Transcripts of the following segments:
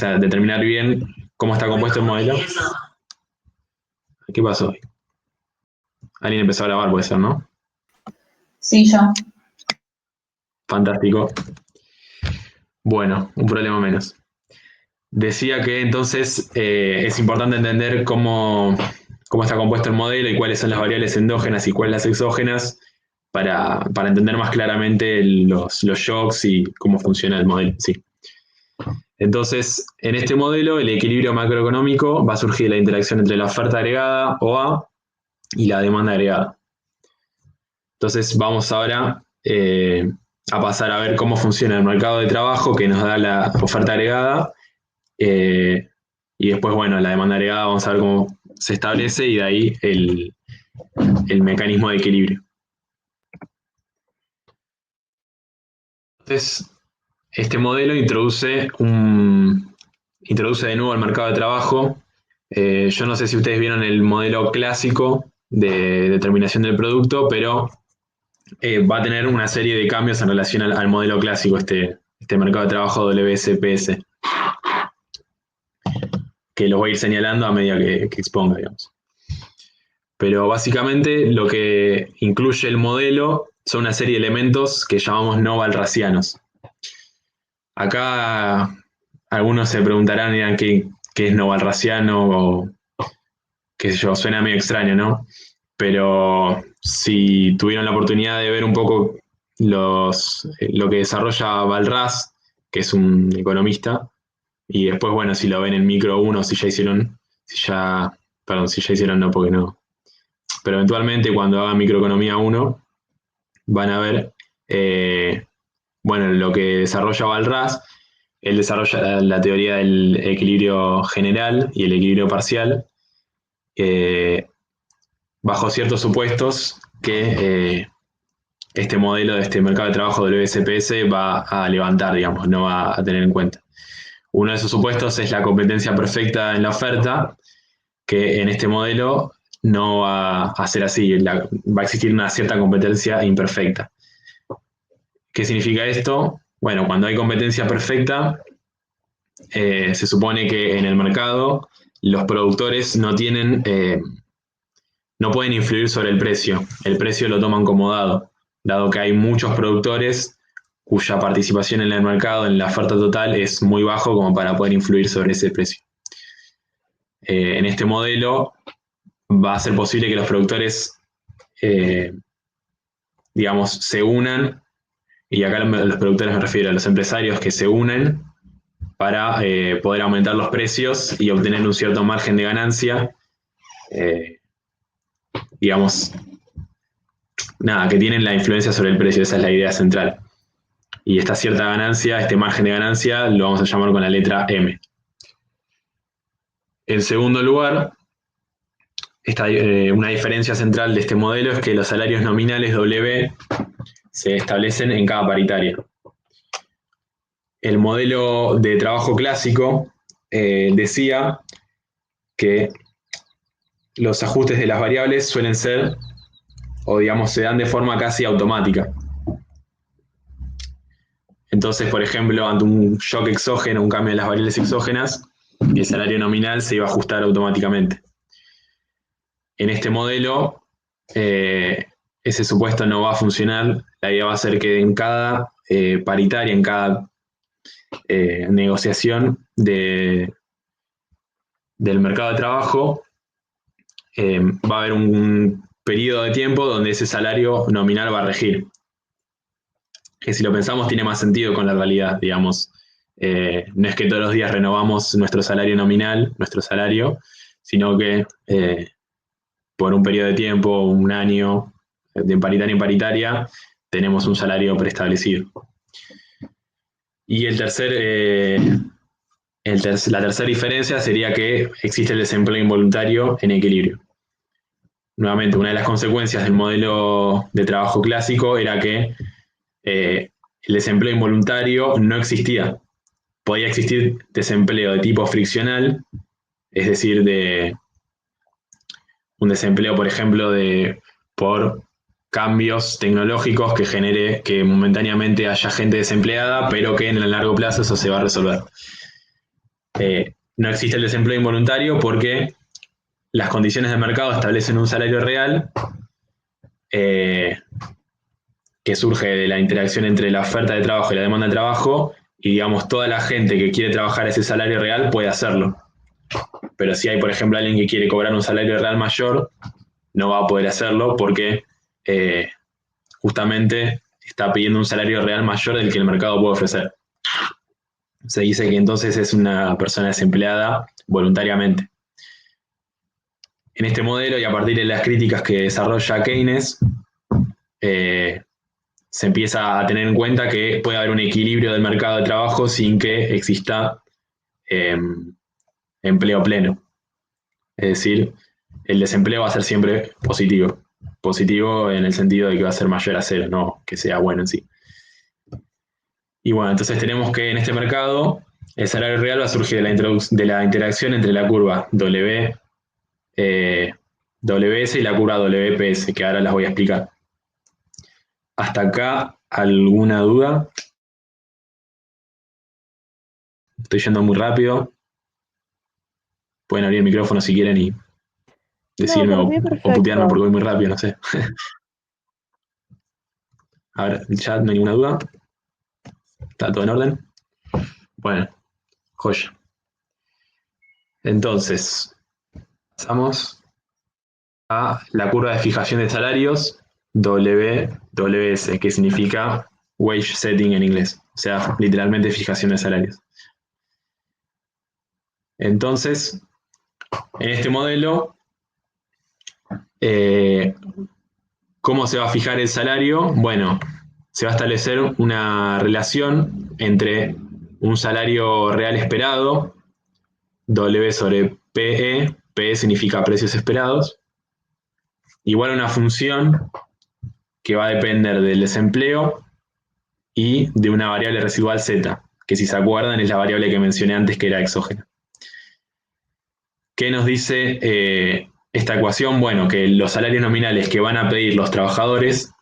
sea, determinar bien cómo está compuesto el modelo. ¿Qué pasó? Alguien empezó a grabar, puede ser, ¿no? Sí, yo. Fantástico. Bueno, un problema menos. Decía que entonces es importante entender cómo está compuesto el modelo y cuáles son las variables endógenas y cuáles las exógenas para entender más claramente los shocks y cómo funciona el modelo. Sí. Entonces, en este modelo, el equilibrio macroeconómico va a surgir de la interacción entre la oferta agregada, OA, y la demanda agregada. Entonces, vamos ahora a pasar a ver cómo funciona el mercado de trabajo que nos da la oferta agregada. Y después, bueno, la demanda agregada, vamos a ver cómo se establece y de ahí el mecanismo de equilibrio. Entonces, este modelo introduce de nuevo el mercado de trabajo. Yo no sé si ustedes vieron el modelo clásico de determinación del producto, pero va a tener una serie de cambios en relación al modelo clásico, este mercado de trabajo WSPS, que los voy a ir señalando a medida que exponga, digamos. Pero básicamente lo que incluye el modelo son una serie de elementos que llamamos no valrasianos. Acá algunos se preguntarán, dirán qué es no valrasiano o qué sé yo, suena medio extraño, ¿no? Pero si tuvieron la oportunidad de ver un poco lo que desarrolla Valras, que es un economista, y después, bueno, si lo ven en Micro 1, si ya hicieron no, porque no. Pero eventualmente cuando hagan Microeconomía 1, van a ver, bueno, lo que desarrolla Valras. Él desarrolla la teoría del equilibrio general y el equilibrio parcial, bajo ciertos supuestos que este modelo de este mercado de trabajo del WSPS va a levantar, digamos, no va a tener en cuenta. Uno de esos supuestos es la competencia perfecta en la oferta, que en este modelo no va a ser así, va a existir una cierta competencia imperfecta. ¿Qué significa esto? Bueno, cuando hay competencia perfecta, se supone que en el mercado los productores no pueden influir sobre el precio. El precio lo toman como dado que hay muchos productores cuya participación en el mercado, en la oferta total, es muy bajo como para poder influir sobre ese precio. En este modelo va a ser posible que los productores, digamos, se unan, y acá los productores me refiero a los empresarios que se unen para poder aumentar los precios y obtener un cierto margen de ganancia, digamos, nada, que tienen la influencia sobre el precio, esa es la idea central. Y esta cierta ganancia, este margen de ganancia, lo vamos a llamar con la letra M. En segundo lugar, una diferencia central de este modelo es que los salarios nominales W se establecen en cada paritaria. El modelo de trabajo clásico decía que los ajustes de las variables suelen ser, o digamos, se dan de forma casi automática. Entonces, por ejemplo, ante un shock exógeno, un cambio de las variables exógenas, el salario nominal se iba a ajustar automáticamente. En este modelo, ese supuesto no va a funcionar. La idea va a ser que en cada paritaria, en cada negociación del mercado de trabajo, va a haber un periodo de tiempo donde ese salario nominal va a regir. Que si lo pensamos tiene más sentido con la realidad, digamos. No es que todos los días renovamos nuestro salario nominal, nuestro salario, sino que por un periodo de tiempo, un año, de paritaria en paritaria, tenemos un salario preestablecido. Y la tercera diferencia sería que existe el desempleo involuntario en equilibrio. Nuevamente, una de las consecuencias del modelo de trabajo clásico era que el desempleo involuntario no existía. Podía existir desempleo de tipo friccional, es decir, de un desempleo, por ejemplo, por cambios tecnológicos que genere que momentáneamente haya gente desempleada, pero que en el largo plazo eso se va a resolver. no existe el desempleo involuntario porque las condiciones de mercado establecen un salario real que surge de la interacción entre la oferta de trabajo y la demanda de trabajo, y digamos, toda la gente que quiere trabajar ese salario real puede hacerlo. Pero si hay, por ejemplo, alguien que quiere cobrar un salario real mayor, no va a poder hacerlo porque justamente está pidiendo un salario real mayor del que el mercado puede ofrecer. Se dice que entonces es una persona desempleada voluntariamente. En este modelo, y a partir de las críticas que desarrolla Keynes, se empieza a tener en cuenta que puede haber un equilibrio del mercado de trabajo sin que exista empleo pleno. Es decir, el desempleo va a ser siempre positivo. Positivo en el sentido de que va a ser mayor a cero, no que sea bueno en sí. Y bueno, entonces tenemos que en este mercado el salario real va a surgir de la interacción entre la curva WS y la curva WPS, que ahora las voy a explicar. ¿Hasta acá alguna duda? Estoy yendo muy rápido. Pueden abrir el micrófono si quieren y No, decirme por mí o putearme porque perfecto. voy muy rápido, no sé. A ver, el chat, no hay ninguna duda. ¿Está todo en orden? Bueno, joya. Entonces, pasamos a la curva de fijación de salarios, WS, que significa wage setting en inglés, o sea, literalmente fijación de salarios. Entonces, en este modelo, ¿cómo se va a fijar el salario? Bueno, se va a establecer una relación entre un salario real esperado, W sobre PE, PE significa precios esperados, igual a una función que va a depender del desempleo y de una variable residual Z, que si se acuerdan es la variable que mencioné antes que era exógena. ¿Qué nos dice esta ecuación? Bueno, que los salarios nominales que van a pedir los trabajadores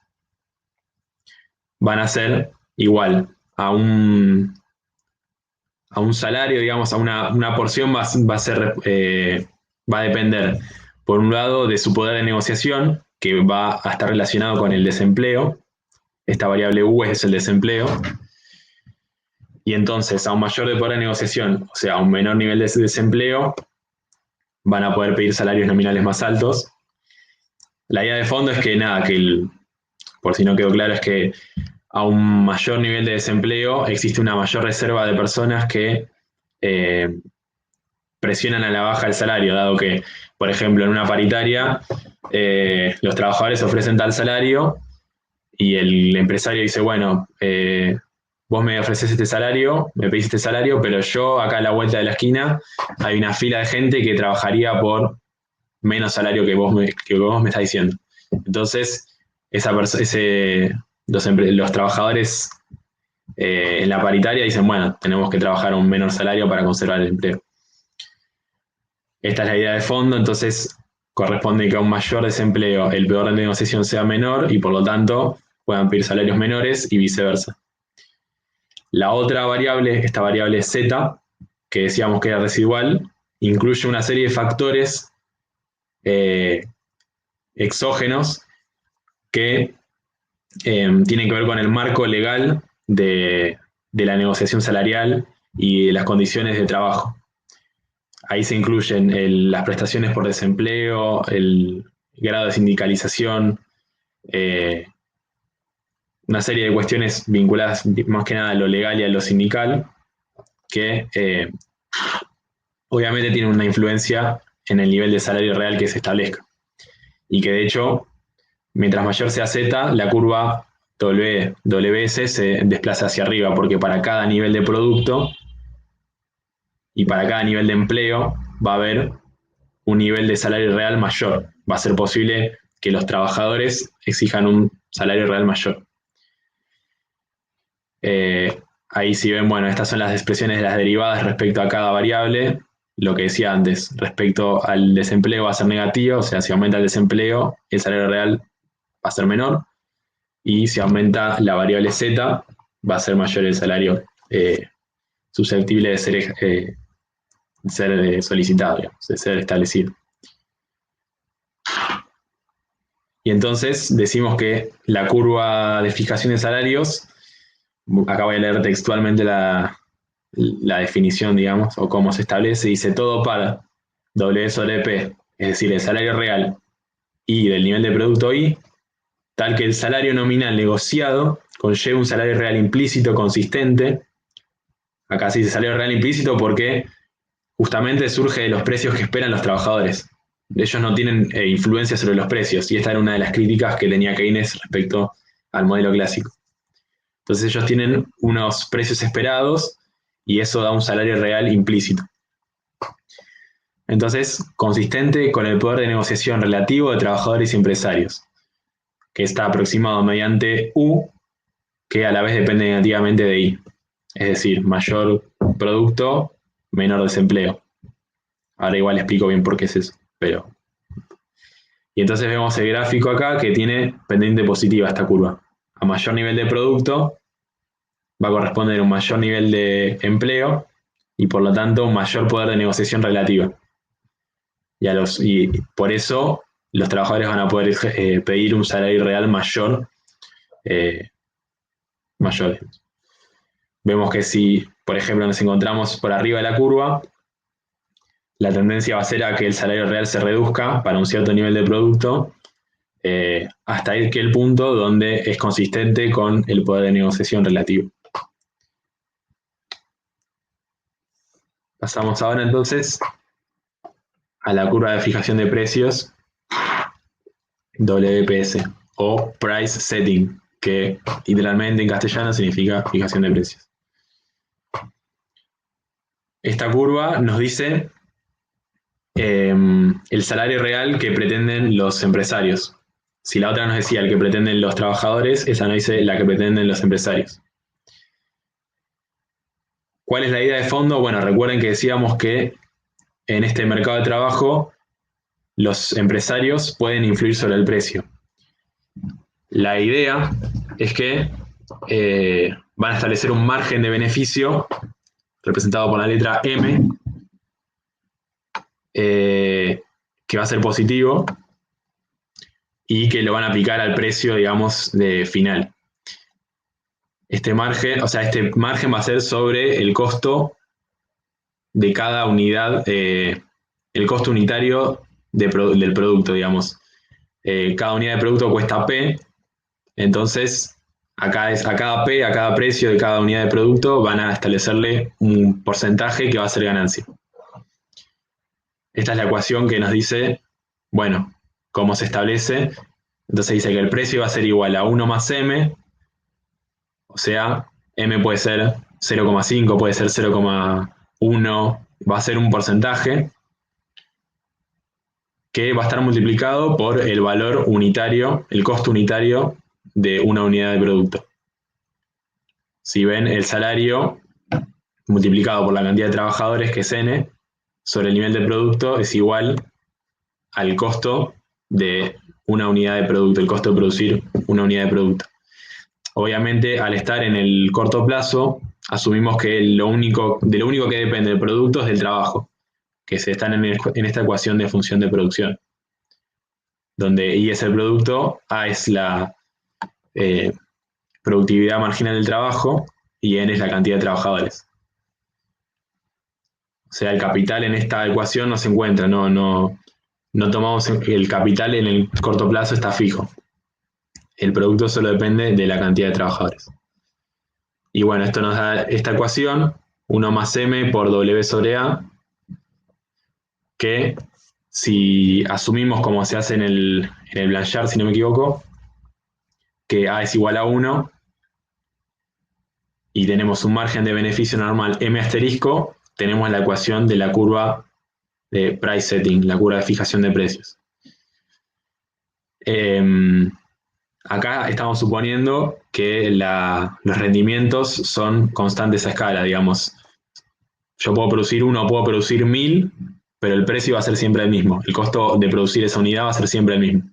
van a ser igual a un salario, digamos, a una porción va a ser, va a depender, por un lado, de su poder de negociación, que va a estar relacionado con el desempleo. Esta variable U es el desempleo. Y entonces, a un mayor poder de negociación, o sea, a un menor nivel de desempleo, van a poder pedir salarios nominales más altos. La idea de fondo es que nada, por si no quedó claro, es que a un mayor nivel de desempleo existe una mayor reserva de personas que presionan a la baja el salario, dado que, por ejemplo, en una paritaria, los trabajadores ofrecen tal salario y el empresario dice, bueno, vos me ofreces este salario, me pedís este salario, pero yo acá a la vuelta de la esquina hay una fila de gente que trabajaría por menos salario que vos me estás diciendo. Entonces, los trabajadores en la paritaria dicen, bueno, tenemos que trabajar a un menor salario para conservar el empleo. Esta es la idea de fondo, entonces corresponde que a un mayor desempleo el poder de negociación sea menor y por lo tanto puedan pedir salarios menores y viceversa. La otra variable, esta variable Z, que decíamos que era residual, incluye una serie de factores exógenos que tienen que ver con el marco legal de la negociación salarial y de las condiciones de trabajo. Ahí se incluyen las prestaciones por desempleo, el grado de sindicalización, una serie de cuestiones vinculadas más que nada a lo legal y a lo sindical, que obviamente tienen una influencia en el nivel de salario real que se establezca. Y que de hecho, mientras mayor sea Z, la curva WS se desplaza hacia arriba, porque para cada nivel de producto y para cada nivel de empleo va a haber un nivel de salario real mayor. Va a ser posible que los trabajadores exijan un salario real mayor. Ahí si ven, bueno, estas son las expresiones de las derivadas respecto a cada variable. Lo que decía antes, respecto al desempleo va a ser negativo, o sea, si aumenta el desempleo, el salario real va a ser menor. Y si aumenta la variable Z, va a ser mayor el salario susceptible de ser ser solicitado, digamos, de ser establecido. Y entonces decimos que la curva de fijación de salarios, acá voy a leer textualmente la definición, digamos, o cómo se establece, dice todo para W sobre P, es decir, el salario real y del nivel de producto I, tal que el salario nominal negociado conlleve un salario real implícito consistente. Acá se dice salario real implícito porque justamente surge de los precios que esperan los trabajadores. Ellos no tienen influencia sobre los precios, y esta era una de las críticas que tenía Keynes respecto al modelo clásico. Entonces ellos tienen unos precios esperados y eso da un salario real implícito. Entonces, consistente con el poder de negociación relativo de trabajadores y empresarios, que está aproximado mediante U, que a la vez depende negativamente de I. Es decir, mayor producto, menor desempleo. Ahora igual explico bien por qué es eso, pero... Y entonces vemos el gráfico acá que tiene pendiente positiva esta curva. A mayor nivel de producto va a corresponder un mayor nivel de empleo y por lo tanto un mayor poder de negociación relativa. Y por eso los trabajadores van a poder pedir un salario real mayor. Mayor. Vemos que si, por ejemplo, nos encontramos por arriba de la curva, la tendencia va a ser a que el salario real se reduzca para un cierto nivel de producto, hasta aquel punto donde es consistente con el poder de negociación relativo. Pasamos ahora entonces a la curva de fijación de precios, WPS, o Price Setting, que literalmente en castellano significa fijación de precios. Esta curva nos dice el salario real que pretenden los empresarios. Si la otra nos decía el que pretenden los trabajadores, esa nos dice la que pretenden los empresarios. ¿Cuál es la idea de fondo? Bueno, recuerden que decíamos que en este mercado de trabajo los empresarios pueden influir sobre el precio. La idea es que van a establecer un margen de beneficio representado por la letra M, que va a ser positivo y que lo van a aplicar al precio, digamos, de final. Este margen va a ser sobre el costo de cada unidad, el costo unitario del producto, digamos. Cada unidad de producto cuesta P, entonces a cada P, a cada precio de cada unidad de producto van a establecerle un porcentaje que va a ser ganancia. Esta es la ecuación que nos dice, bueno, cómo se establece. Entonces dice que el precio va a ser igual a 1 más M, o sea, M puede ser 0,5, puede ser 0,1, va a ser un porcentaje que va a estar multiplicado por el valor unitario, el costo unitario de una unidad de producto. Si ven, el salario multiplicado por la cantidad de trabajadores, que es N, sobre el nivel de producto es igual al costo de una unidad de producto, el costo de producir una unidad de producto. Obviamente, al estar en el corto plazo, asumimos que de lo único que depende del producto es del trabajo, que se están en esta ecuación de función de producción, donde I es el producto, A es la productividad marginal del trabajo y N es la cantidad de trabajadores. O sea, el capital en esta ecuación no se encuentra, no tomamos el capital en el corto plazo, está fijo. El producto solo depende de la cantidad de trabajadores. Y bueno, esto nos da esta ecuación, 1 más M por W sobre A, que si asumimos como se hace en el Blanchard, si no me equivoco, que A es igual a 1 y tenemos un margen de beneficio normal M asterisco, tenemos la ecuación de la curva de price setting, la curva de fijación de precios. Acá estamos suponiendo que los rendimientos son constantes a escala, digamos. Yo puedo producir 1, puedo producir 1000, pero el precio va a ser siempre el mismo. El costo de producir esa unidad va a ser siempre el mismo.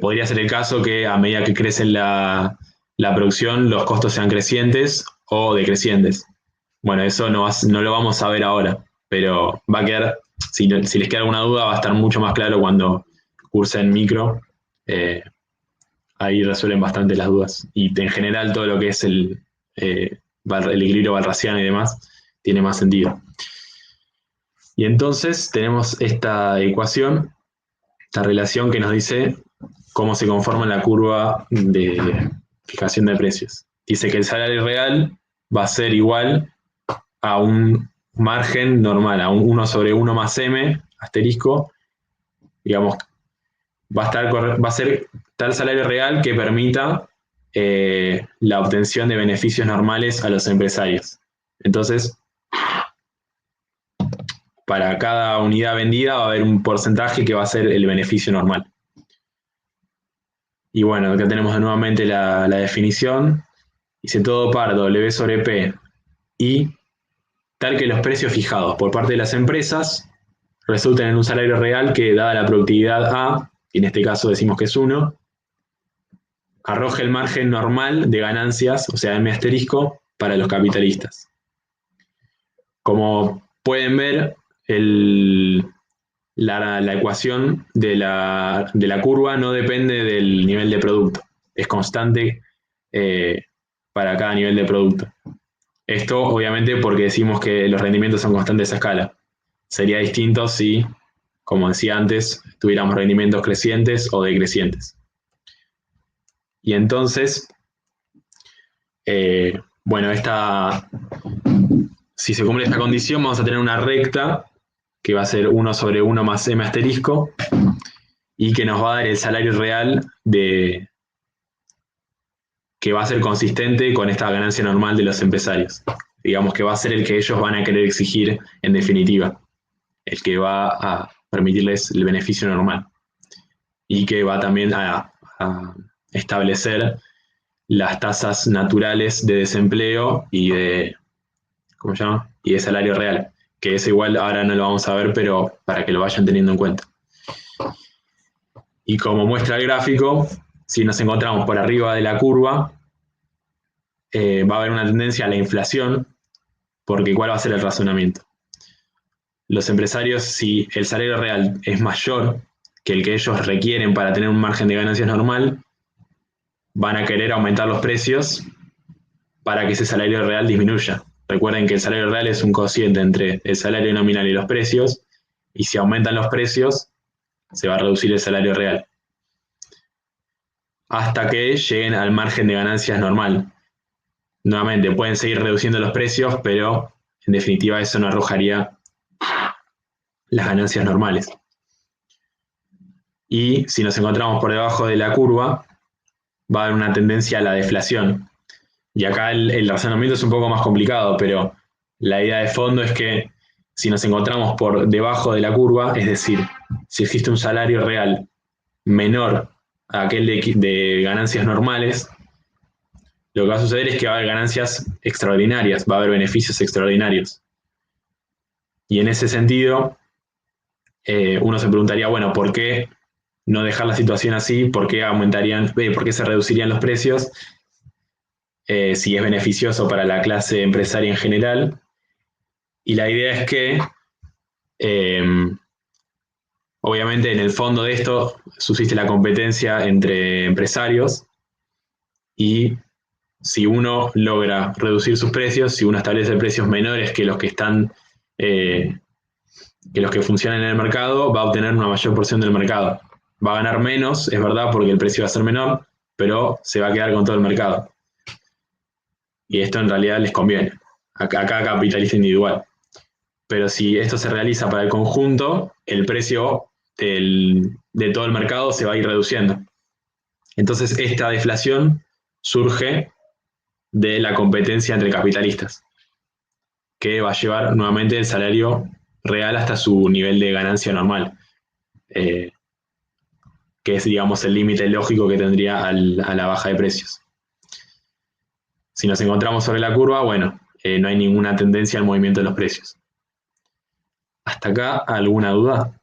Podría ser el caso que a medida que crece la producción, los costos sean crecientes o decrecientes. Bueno, eso no lo vamos a ver ahora, pero va a quedar, si les queda alguna duda, va a estar mucho más claro cuando cursen micro. Eh, Ahí resuelven bastante las dudas. Y en general todo lo que es el equilibrio balraciano y demás tiene más sentido. Y entonces tenemos esta ecuación, esta relación que nos dice cómo se conforma la curva de fijación de precios. Dice que el salario real va a ser igual a un margen normal, a un 1/1 más m, asterisco, digamos, va a ser tal salario real que permita la obtención de beneficios normales a los empresarios. Entonces, para cada unidad vendida va a haber un porcentaje que va a ser el beneficio normal. Y bueno, acá tenemos nuevamente la definición. Dice todo par W sobre P y tal que los precios fijados por parte de las empresas resulten en un salario real que, dada la productividad A, y en este caso decimos que es 1, arroje el margen normal de ganancias, o sea, M asterisco, para los capitalistas. Como pueden ver, la ecuación de la curva no depende del nivel de producto, es constante para cada nivel de producto. Esto obviamente porque decimos que los rendimientos son constantes a escala. Sería distinto si, como decía antes, tuviéramos rendimientos crecientes o decrecientes. Y entonces, bueno, si se cumple esta condición, vamos a tener una recta que va a ser 1/1 más m asterisco y que nos va a dar el salario real que va a ser consistente con esta ganancia normal de los empresarios. Digamos que va a ser el que ellos van a querer exigir en definitiva, el que va a permitirles el beneficio normal y que va también a establecer las tasas naturales de desempleo y de, ¿cómo se llama? Y de salario real, que es igual, ahora no lo vamos a ver, pero para que lo vayan teniendo en cuenta. Y como muestra el gráfico, si nos encontramos por arriba de la curva, va a haber una tendencia a la inflación, porque ¿cuál va a ser el razonamiento? Los empresarios, si el salario real es mayor que el que ellos requieren para tener un margen de ganancias normal, van a querer aumentar los precios para que ese salario real disminuya. Recuerden que el salario real es un cociente entre el salario nominal y los precios, y si aumentan los precios, se va a reducir el salario real. Hasta que lleguen al margen de ganancias normal. Nuevamente, pueden seguir reduciendo los precios, pero en definitiva eso no arrojaría las ganancias normales. Y si nos encontramos por debajo de la curva, va a haber una tendencia a la deflación. Y acá el razonamiento es un poco más complicado, pero la idea de fondo es que si nos encontramos por debajo de la curva, es decir, si existe un salario real menor a aquel de ganancias normales, lo que va a suceder es que va a haber ganancias extraordinarias, va a haber beneficios extraordinarios. Y en ese sentido, uno se preguntaría, bueno, ¿por qué no dejar la situación así? ¿Por qué por qué se reducirían los precios? Si es beneficioso para la clase empresaria en general. Y la idea es que, obviamente, en el fondo de esto subsiste la competencia entre empresarios y si uno logra reducir sus precios, si uno establece precios menores que los que están, que los que funcionan en el mercado, va a obtener una mayor porción del mercado. Va a ganar menos, es verdad, porque el precio va a ser menor, pero se va a quedar con todo el mercado. Y esto en realidad les conviene a cada capitalista individual. Pero si esto se realiza para el conjunto, el precio de todo el mercado se va a ir reduciendo. Entonces esta deflación surge de la competencia entre capitalistas, que va a llevar nuevamente el salario real hasta su nivel de ganancia normal, que es, digamos, el límite lógico que tendría a la baja de precios. Si nos encontramos sobre la curva, bueno, no hay ninguna tendencia al movimiento de los precios. ¿Hasta acá alguna duda?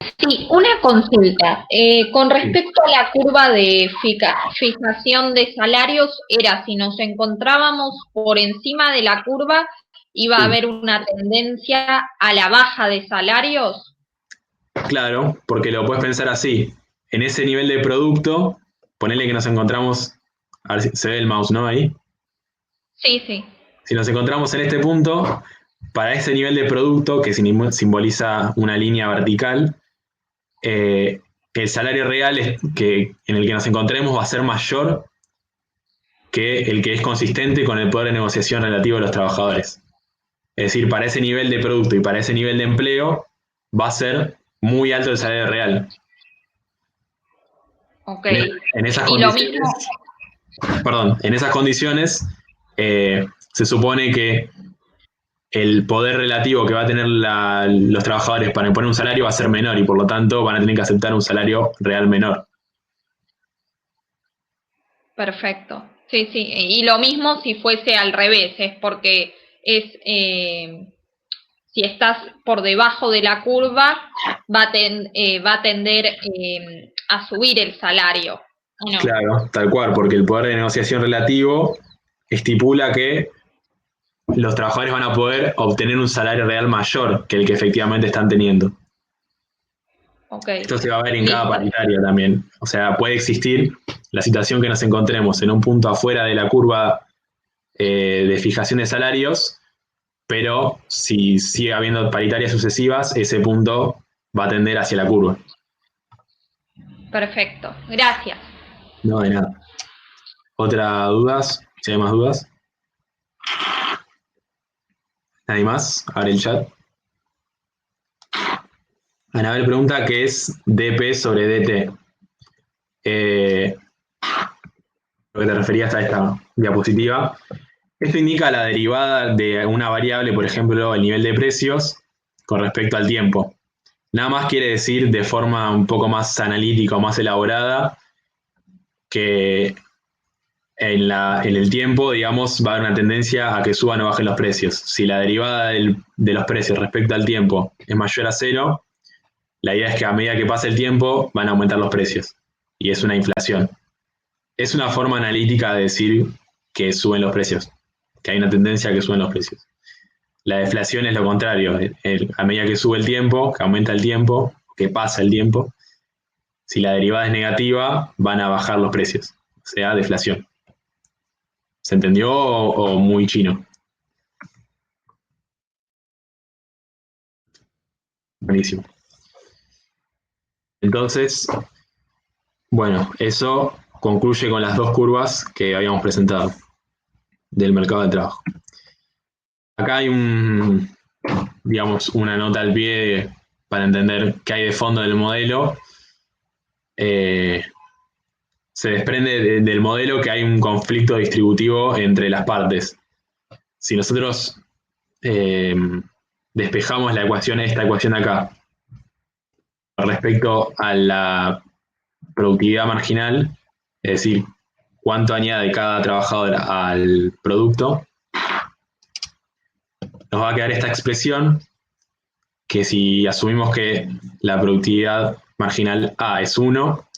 Sí, una consulta. Con respecto a la curva de fijación de salarios, era si nos encontrábamos por encima de la curva, iba a Sí. haber una tendencia a la baja de salarios. Claro, porque lo puedes pensar así. En ese nivel de producto, ponele que nos encontramos, a ver si se ve el mouse, ¿no? Ahí. Sí, sí. Si nos encontramos en este punto, para ese nivel de producto, que simboliza una línea vertical, el salario real en el que nos encontremos va a ser mayor que el que es consistente con el poder de negociación relativo de los trabajadores. Es decir, para ese nivel de producto y para ese nivel de empleo va a ser muy alto el salario real. Ok. En esas Y lo mismo, condiciones, en esas condiciones se supone que el poder relativo que va a tener los trabajadores para imponer un salario va a ser menor y por lo tanto van a tener que aceptar un salario real menor. perfecto. Sí, sí. Y lo mismo si fuese al revés, es porque si estás por debajo de la curva, va a tender a subir el salario, ¿o no? Claro, tal cual, porque el poder de negociación relativo estipula que los trabajadores van a poder obtener un salario real mayor que el que efectivamente están teniendo. Ok, Esto se va a ver en cada listo. paritaria también. O sea, puede existir la situación que nos encontremos en un punto afuera de la curva de fijación de salarios, pero si sigue habiendo paritarias sucesivas, ese punto va a tender hacia la curva. Perfecto. Gracias. No, de nada. ¿Otra dudas? Si hay más dudas. ¿Nadie más? Abre el chat. Anabel pregunta qué es DP sobre DT. Lo que te referías a esta diapositiva. Esto indica la derivada de una variable, por ejemplo, el nivel de precios con respecto al tiempo. Nada más quiere decir de forma un poco más analítica o más elaborada que en el tiempo, digamos, va a haber una tendencia a que suban o bajen los precios. Si la derivada de los precios respecto al tiempo es mayor a cero, la idea es que a medida que pasa el tiempo van a aumentar los precios. Y es una inflación. Es una forma analítica de decir que suben los precios, que hay una tendencia a que suben los precios. La deflación es lo contrario. A medida que sube el tiempo, que aumenta el tiempo, que pasa el tiempo, si la derivada es negativa, van a bajar los precios. O sea, deflación. ¿Se entendió o muy chino? Buenísimo. Entonces, bueno, eso concluye con las dos curvas que habíamos presentado del mercado de trabajo. Acá hay digamos, una nota al pie para entender qué hay de fondo del modelo. Se desprende del modelo que hay un conflicto distributivo entre las partes. Si nosotros eh, despejamos esta ecuación de acá, respecto a la productividad marginal, es decir, cuánto añade cada trabajador al producto, nos va a quedar esta expresión que si asumimos que la productividad marginal A es 1,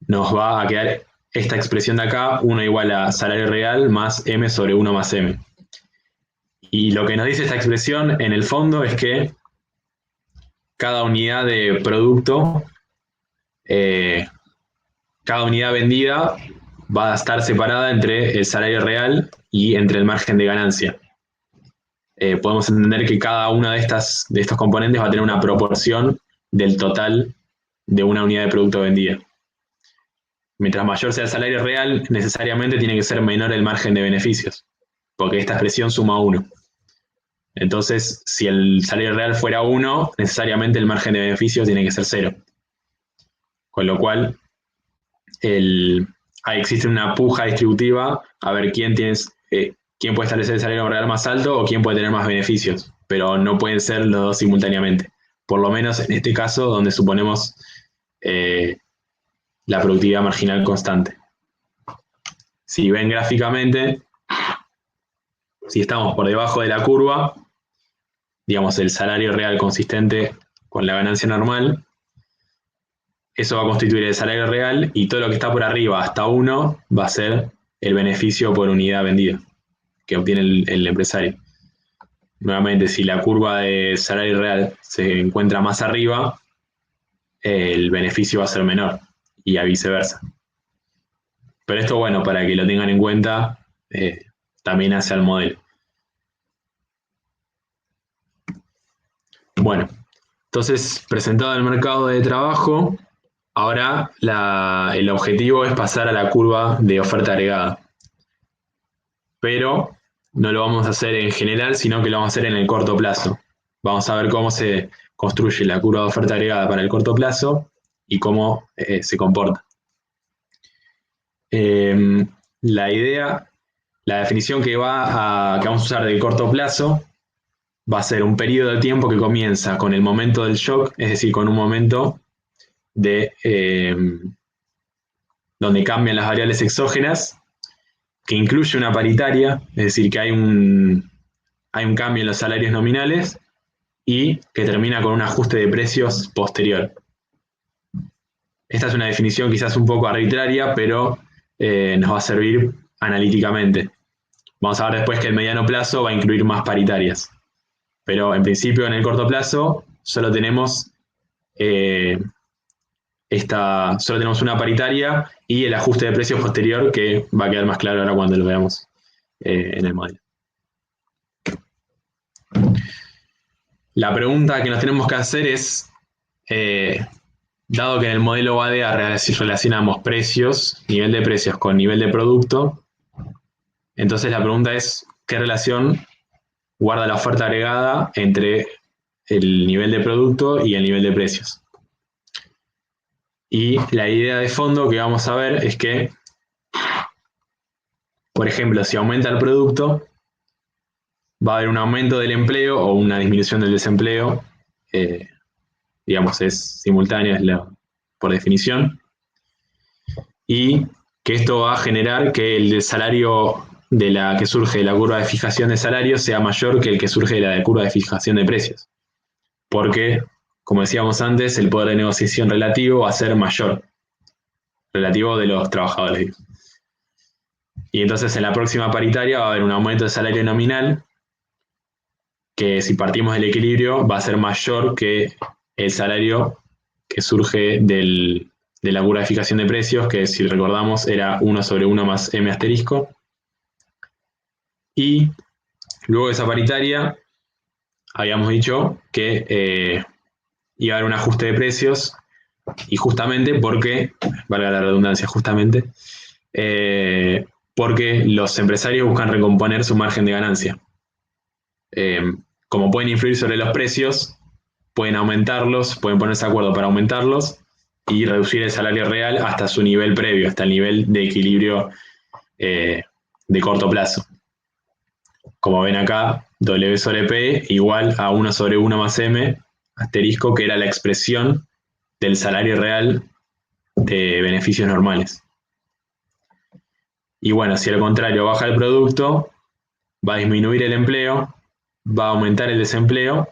nos va a quedar esta expresión de acá, 1 igual a salario real más M sobre 1 más M. Y lo que nos dice esta expresión en el fondo es que cada unidad de producto, eh, cada unidad vendida va a estar separada entre el salario real y entre el margen de ganancia. Podemos entender que cada una de estos componentes va a tener una proporción del total de una unidad de producto vendida. Mientras mayor sea el salario real, necesariamente tiene que ser menor el margen de beneficios, porque esta expresión suma 1. Entonces, si el salario real fuera 1, necesariamente el margen de beneficios tiene que ser 0. Con lo cual, ahí existe una puja distributiva a ver quién puede establecer el salario real más alto o quién puede tener más beneficios, pero no pueden ser los dos simultáneamente. Por lo menos en este caso, donde suponemos la productividad marginal constante. Si ven gráficamente, si estamos por debajo de la curva, digamos el salario real consistente con la ganancia normal, eso va a constituir el salario real y todo lo que está por arriba hasta 1 va a ser el beneficio por unidad vendida que obtiene el empresario. Nuevamente, si la curva de salario real se encuentra más arriba, el beneficio va a ser menor y a viceversa. Pero esto, bueno, para que lo tengan en cuenta, también hacia el modelo. Bueno, entonces, presentado el mercado de trabajo, ahora el objetivo es pasar a la curva de oferta agregada. Pero no lo vamos a hacer en general, sino que lo vamos a hacer en el corto plazo. Vamos a ver cómo se construye la curva de oferta agregada para el corto plazo y cómo se comporta. La idea, la definición que vamos a usar del corto plazo va a ser un periodo de tiempo que comienza con el momento del shock, es decir, con un momento donde cambian las variables exógenas, que incluye una paritaria, es decir, que hay un cambio en los salarios nominales y que termina con un ajuste de precios posterior. Esta es una definición quizás un poco arbitraria, pero nos va a servir analíticamente. Vamos a ver después que el mediano plazo va a incluir más paritarias. Pero en principio, en el corto plazo, solo tenemos una paritaria y el ajuste de precios posterior, que va a quedar más claro ahora cuando lo veamos en el modelo. La pregunta que nos tenemos que hacer es, dado que en el modelo OADA relacionamos precios, nivel de precios con nivel de producto, entonces la pregunta es, ¿qué relación guarda la oferta agregada entre el nivel de producto y el nivel de precios? Y la idea de fondo que vamos a ver es que, por ejemplo, si aumenta el producto, va a haber un aumento del empleo o una disminución del desempleo, digamos, es simultáneo por definición, y que esto va a generar que el salario que surge de la curva de fijación de salarios sea mayor que el que surge de la curva de fijación de precios. Porque, como decíamos antes, el poder de negociación relativo va a ser mayor, relativo de los trabajadores. Y entonces en la próxima paritaria va a haber un aumento de salario nominal que, si partimos del equilibrio, va a ser mayor que el salario que surge de la curva de fijación de precios, que, si recordamos, era 1 sobre 1 más m asterisco. Y luego de esa paritaria habíamos dicho que iba a haber un ajuste de precios, y justamente porque, valga la redundancia, justamente, porque los empresarios buscan recomponer su margen de ganancia. Como pueden influir sobre los precios, pueden aumentarlos, pueden ponerse de acuerdo para aumentarlos y reducir el salario real hasta su nivel previo, hasta el nivel de equilibrio de corto plazo. Como ven acá, W sobre P igual a 1 sobre 1 más M asterisco, que era la expresión del salario real de beneficios normales. Y bueno, si al contrario baja el producto, va a disminuir el empleo, va a aumentar el desempleo,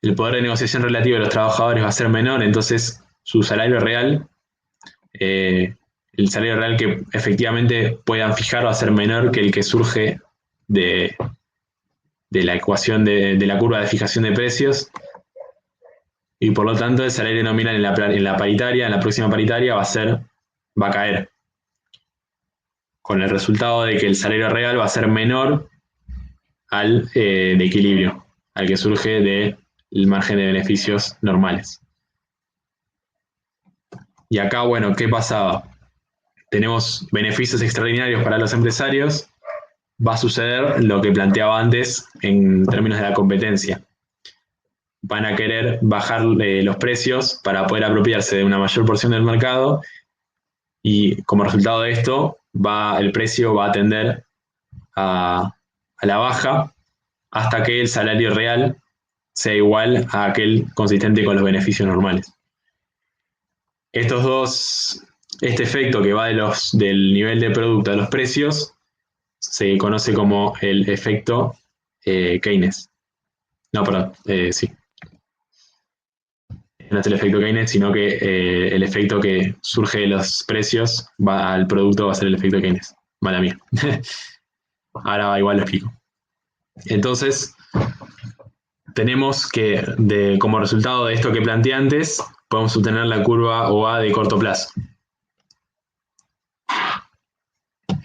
el poder de negociación relativo de los trabajadores va a ser menor, entonces su salario real, el salario real que efectivamente puedan fijar, va a ser menor que el que surge de la ecuación de la curva de fijación de precios, y por lo tanto el salario nominal en la paritaria, en la próxima paritaria, va a caer, con el resultado de que el salario real va a ser menor al de equilibrio, al que surge del margen de beneficios normales. Y acá, bueno, ¿qué pasaba? Tenemos beneficios extraordinarios para los empresarios. Va a suceder lo que planteaba antes en términos de la competencia. Van a querer bajar los precios para poder apropiarse de una mayor porción del mercado, y como resultado de esto, el precio va a tender a la baja hasta que el salario real sea igual a aquel consistente con los beneficios normales. Este efecto que va del nivel de producto a los precios se conoce como el efecto Keynes. No, perdón, sí. No es el efecto Keynes, sino que el efecto que surge de los precios va al producto va a ser el efecto Keynes. Mala mía. Ahora igual lo explico. Entonces, tenemos que, como resultado de esto que planteé antes, podemos obtener la curva OA de corto plazo.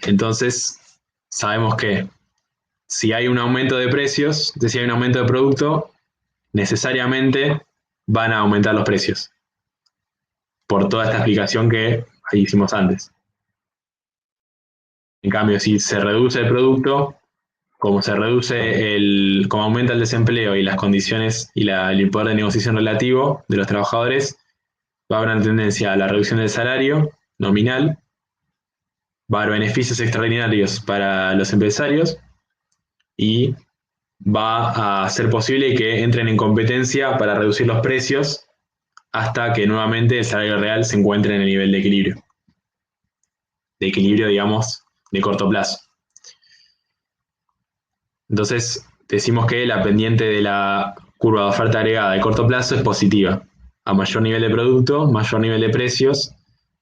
Entonces, sabemos que si hay un aumento de precios, si hay un aumento de producto, necesariamente van a aumentar los precios. Por toda esta explicación que hicimos antes. En cambio, si se reduce el producto, como como aumenta el desempleo y las condiciones y el poder de negociación relativo de los trabajadores, va a haber una tendencia a la reducción del salario nominal, va a haber beneficios extraordinarios para los empresarios y va a ser posible que entren en competencia para reducir los precios hasta que nuevamente el salario real se encuentre en el nivel de equilibrio. De equilibrio, digamos, de corto plazo. Entonces, decimos que la pendiente de la curva de oferta agregada de corto plazo es positiva. A mayor nivel de producto, mayor nivel de precios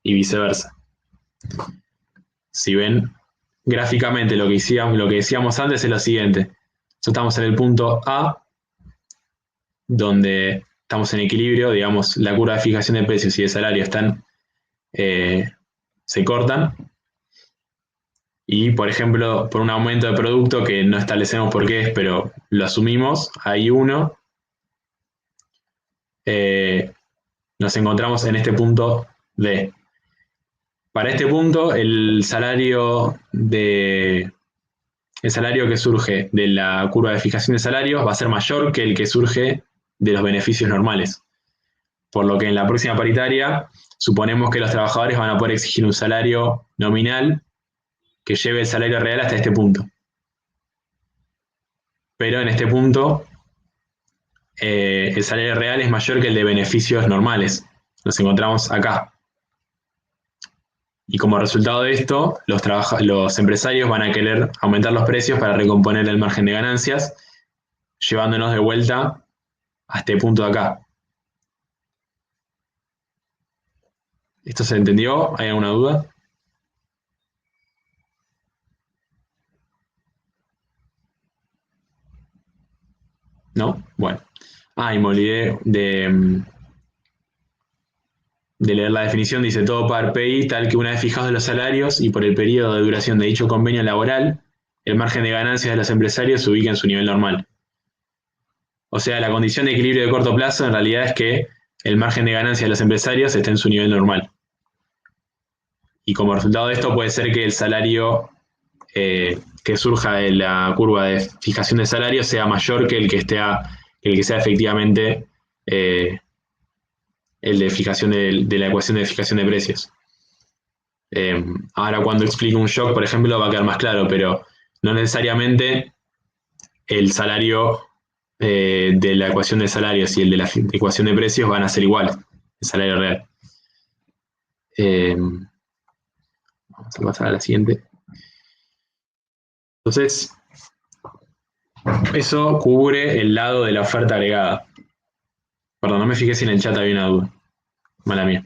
y viceversa. Si ven gráficamente lo que decíamos antes es lo siguiente. Nosotros estamos en el punto A, donde estamos en equilibrio, digamos, la curva de fijación de precios y de salario se cortan. Y, por ejemplo, por un aumento de producto que no establecemos por qué es, pero lo asumimos, hay uno, nos encontramos en este punto D. Para este punto, el salario que surge de la curva de fijación de salarios va a ser mayor que el que surge de los beneficios normales. Por lo que en la próxima paritaria suponemos que los trabajadores van a poder exigir un salario nominal que lleve el salario real hasta este punto. Pero en este punto el salario real es mayor que el de beneficios normales. Nos encontramos acá. Y como resultado de esto, los empresarios van a querer aumentar los precios para recomponer el margen de ganancias, llevándonos de vuelta a este punto de acá. ¿Esto se entendió? ¿Hay alguna duda? ¿No? Bueno. Y me olvidé de leer la definición. Dice: todo par PI, tal que una vez fijados los salarios y por el periodo de duración de dicho convenio laboral, el margen de ganancias de los empresarios se ubica en su nivel normal. O sea, la condición de equilibrio de corto plazo en realidad es que el margen de ganancia de los empresarios esté en su nivel normal. Y como resultado de esto puede ser que el salario que surja de la curva de fijación de salario sea mayor que el que sea efectivamente el de fijación de la ecuación de fijación de precios. Ahora cuando explique un shock, por ejemplo, va a quedar más claro, pero no necesariamente el salario de la ecuación de salarios y el de la ecuación de precios van a ser iguales, el salario real. Vamos a pasar a la siguiente. Entonces, eso cubre el lado de la oferta agregada. Perdón, no me fijé si en el chat había una duda. Mala mía.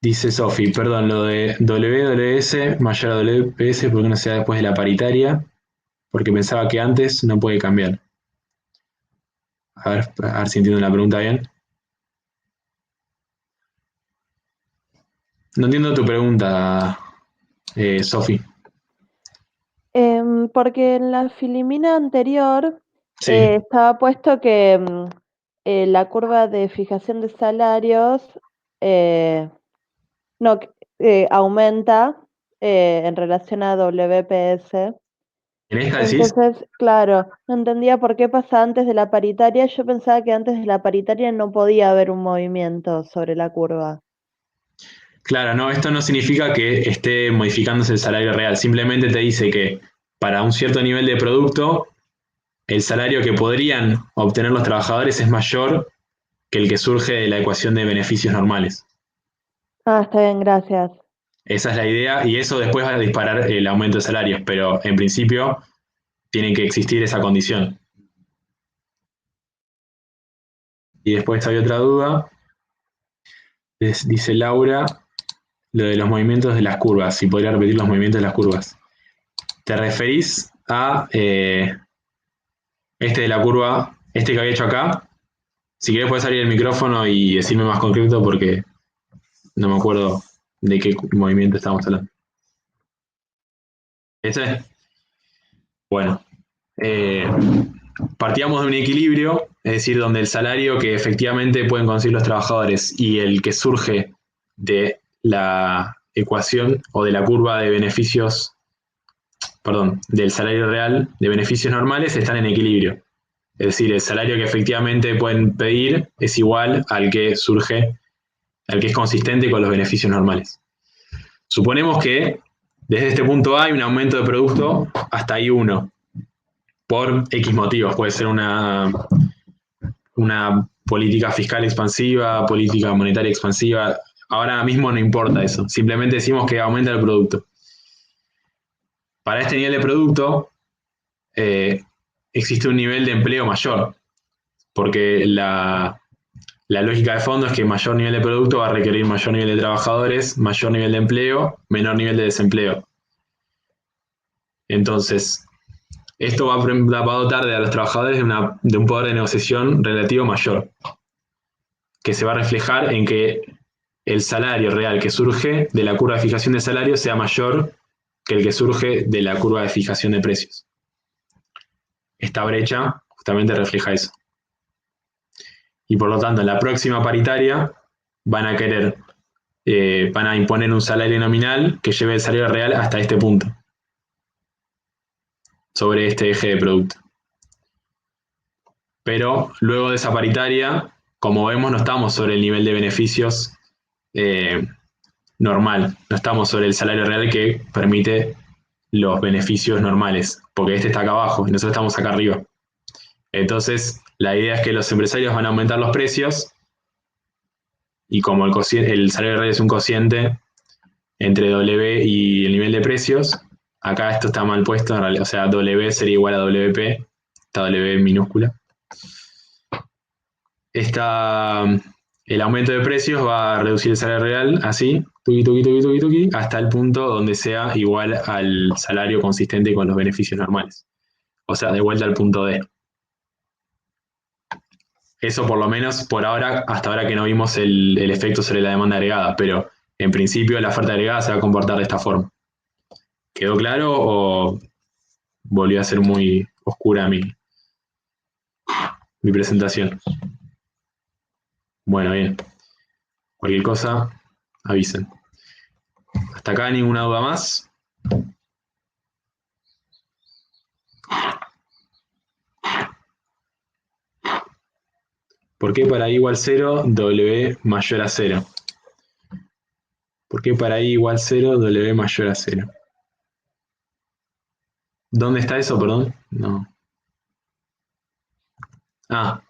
Dice Sofi, perdón, lo de WWS mayor a WPS, ¿por qué no sea después de la paritaria? Porque pensaba que antes no puede cambiar. A ver si entiendo la pregunta bien. No entiendo tu pregunta, Sofi. Porque en la filimina anterior Sí, estaba puesto que la curva de fijación de salarios eh, no, aumenta en relación a WPS. ¿en esta decís? Entonces, claro, no entendía por qué pasa antes de la paritaria. Yo pensaba que antes de la paritaria no podía haber un movimiento sobre la curva. Claro, no, esto no significa que esté modificándose el salario real, simplemente te dice que para un cierto nivel de producto, el salario que podrían obtener los trabajadores es mayor que el que surge de la ecuación de beneficios normales. Ah, está bien, gracias. Esa es la idea y eso después va a disparar el aumento de salarios, pero en principio tiene que existir esa condición. Y después hay otra duda. Dice Laura, lo de los movimientos de las curvas, si podría repetir los movimientos de las curvas. ¿Te referís a este de la curva, este que había hecho acá? Si querés puedes salir el micrófono y decirme más concreto porque no me acuerdo de qué movimiento estamos hablando. ¿Este? Bueno, partíamos de un equilibrio, es decir, donde el salario que efectivamente pueden conseguir los trabajadores y el que surge de la ecuación o de la curva de beneficios, perdón, del salario real de beneficios normales están en equilibrio. Es decir, el salario que efectivamente pueden pedir es igual al que surge, al que es consistente con los beneficios normales. Suponemos que desde este punto A hay un aumento de producto hasta I1 por X motivos. Puede ser una política fiscal expansiva, política monetaria expansiva. Ahora mismo no importa eso. Simplemente decimos que aumenta el producto. Para este nivel de producto existe un nivel de empleo mayor, porque la lógica de fondo es que mayor nivel de producto va a requerir mayor nivel de trabajadores, mayor nivel de empleo, menor nivel de desempleo. Entonces, esto va a dotar a los trabajadores de un poder de negociación relativo mayor, que se va a reflejar en que el salario real que surge de la curva de fijación de salarios sea mayor que el que surge de la curva de fijación de precios. Esta brecha justamente refleja eso. Y por lo tanto, en la próxima paritaria van a querer, van a imponer un salario nominal que lleve el salario real hasta este punto, sobre este eje de producto. Pero luego de esa paritaria, como vemos, no estamos sobre el nivel de beneficios normal, no estamos sobre el salario real que permite los beneficios normales, porque este está acá abajo y nosotros estamos acá arriba. Entonces, la idea es que los empresarios van a aumentar los precios y como el salario real es un cociente entre W y el nivel de precios, acá esto está mal puesto, en realidad, o sea, W sería igual a WP, esta W minúscula. El aumento de precios va a reducir el salario real así, hasta el punto donde sea igual al salario consistente con los beneficios normales. O sea, de vuelta al punto D. Eso por lo menos por ahora, hasta ahora que no vimos el efecto sobre la demanda agregada, pero en principio la oferta agregada se va a comportar de esta forma. ¿Quedó claro o volvió a ser muy oscura mi presentación? Bueno, bien. Cualquier cosa, avisen. Hasta acá ninguna duda más. ¿Por qué para I igual 0, W mayor a 0? ¿Por qué para I igual 0, W mayor a 0? ¿Dónde está eso, perdón? No. Ah.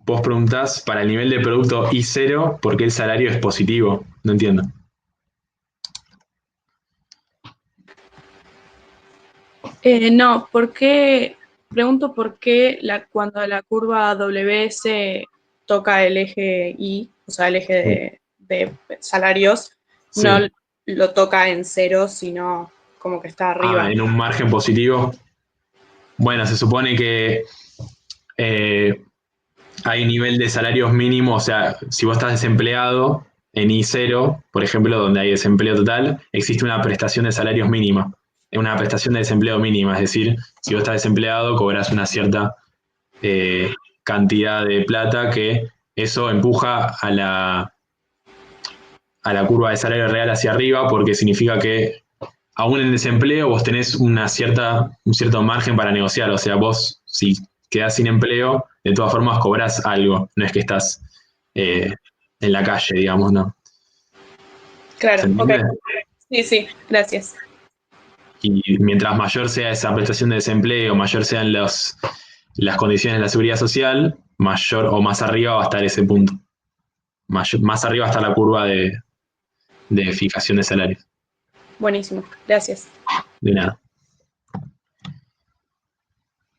Vos preguntás para el nivel de producto I0, ¿por qué el salario es positivo? No entiendo. No, pregunto por qué cuando la curva WS toca el eje I, o sea, el eje de salarios, Sí. no lo toca en cero, sino como que está arriba. En un margen positivo. Bueno, se supone que hay nivel de salarios mínimos, o sea, si vos estás desempleado en I0, por ejemplo, donde hay desempleo total, existe una prestación de salarios mínima, una prestación de desempleo mínima, es decir, si vos estás desempleado cobras una cierta cantidad de plata que eso empuja a la curva de salario real hacia arriba porque significa que aún en desempleo vos tenés un cierto margen para negociar, o sea, vos si quedás sin empleo, de todas formas cobrás algo, no es que estás en la calle, digamos, ¿no? Claro, ¿Se entiende? ok. Sí, gracias. Y mientras mayor sea esa prestación de desempleo, mayor sean las condiciones de la seguridad social, mayor o más arriba va a estar ese punto. Más arriba está la curva de fijación de salarios. Buenísimo, gracias. De nada.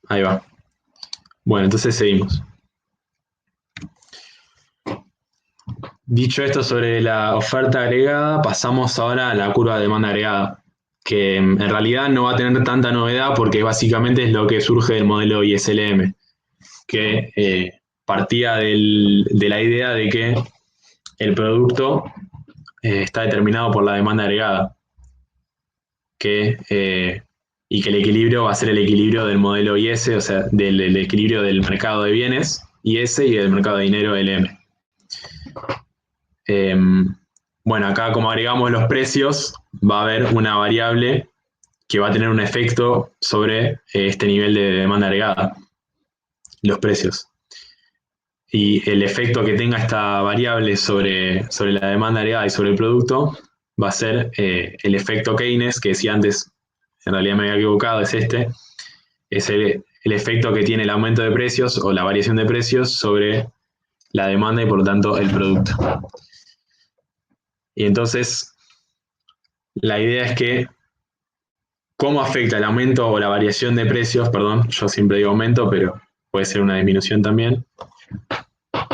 Ahí va. Bueno, entonces seguimos. Dicho esto sobre la oferta agregada, pasamos ahora a la curva de demanda agregada, que en realidad no va a tener tanta novedad porque básicamente es lo que surge del modelo ISLM, que partía de la idea de que el producto está determinado por la demanda agregada, y que el equilibrio va a ser el equilibrio del modelo IS, o sea, del equilibrio del mercado de bienes IS y del mercado de dinero LM. Bueno, acá como agregamos los precios, va a haber una variable que va a tener un efecto sobre este nivel de demanda agregada, los precios. Y el efecto que tenga esta variable sobre la demanda agregada y sobre el producto va a ser el efecto Keynes, que decía antes, en realidad me había equivocado, es este, es el efecto que tiene el aumento de precios o la variación de precios sobre la demanda y por lo tanto el producto. Y entonces, la idea es que cómo afecta el aumento o la variación de precios, perdón, yo siempre digo aumento, pero puede ser una disminución también,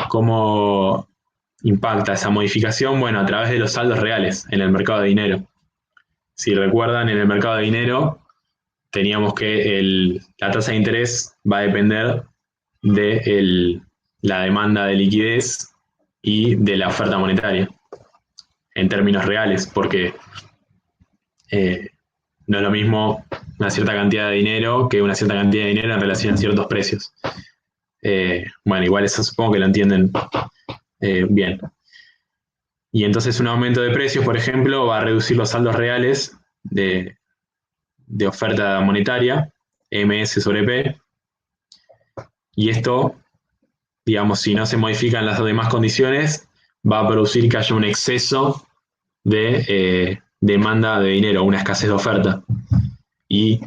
cómo impacta esa modificación, bueno, a través de los saldos reales en el mercado de dinero. Si recuerdan, en el mercado de dinero teníamos que la tasa de interés va a depender de la demanda de liquidez y de la oferta monetaria, en términos reales, porque no es lo mismo una cierta cantidad de dinero que una cierta cantidad de dinero en relación a ciertos precios. Bueno, igual eso supongo que lo entienden bien. Y entonces un aumento de precios, por ejemplo, va a reducir los saldos reales de oferta monetaria, MS sobre P, y esto, digamos, si no se modifican las demás condiciones, va a producir que haya un exceso de demanda de dinero, una escasez de oferta. Y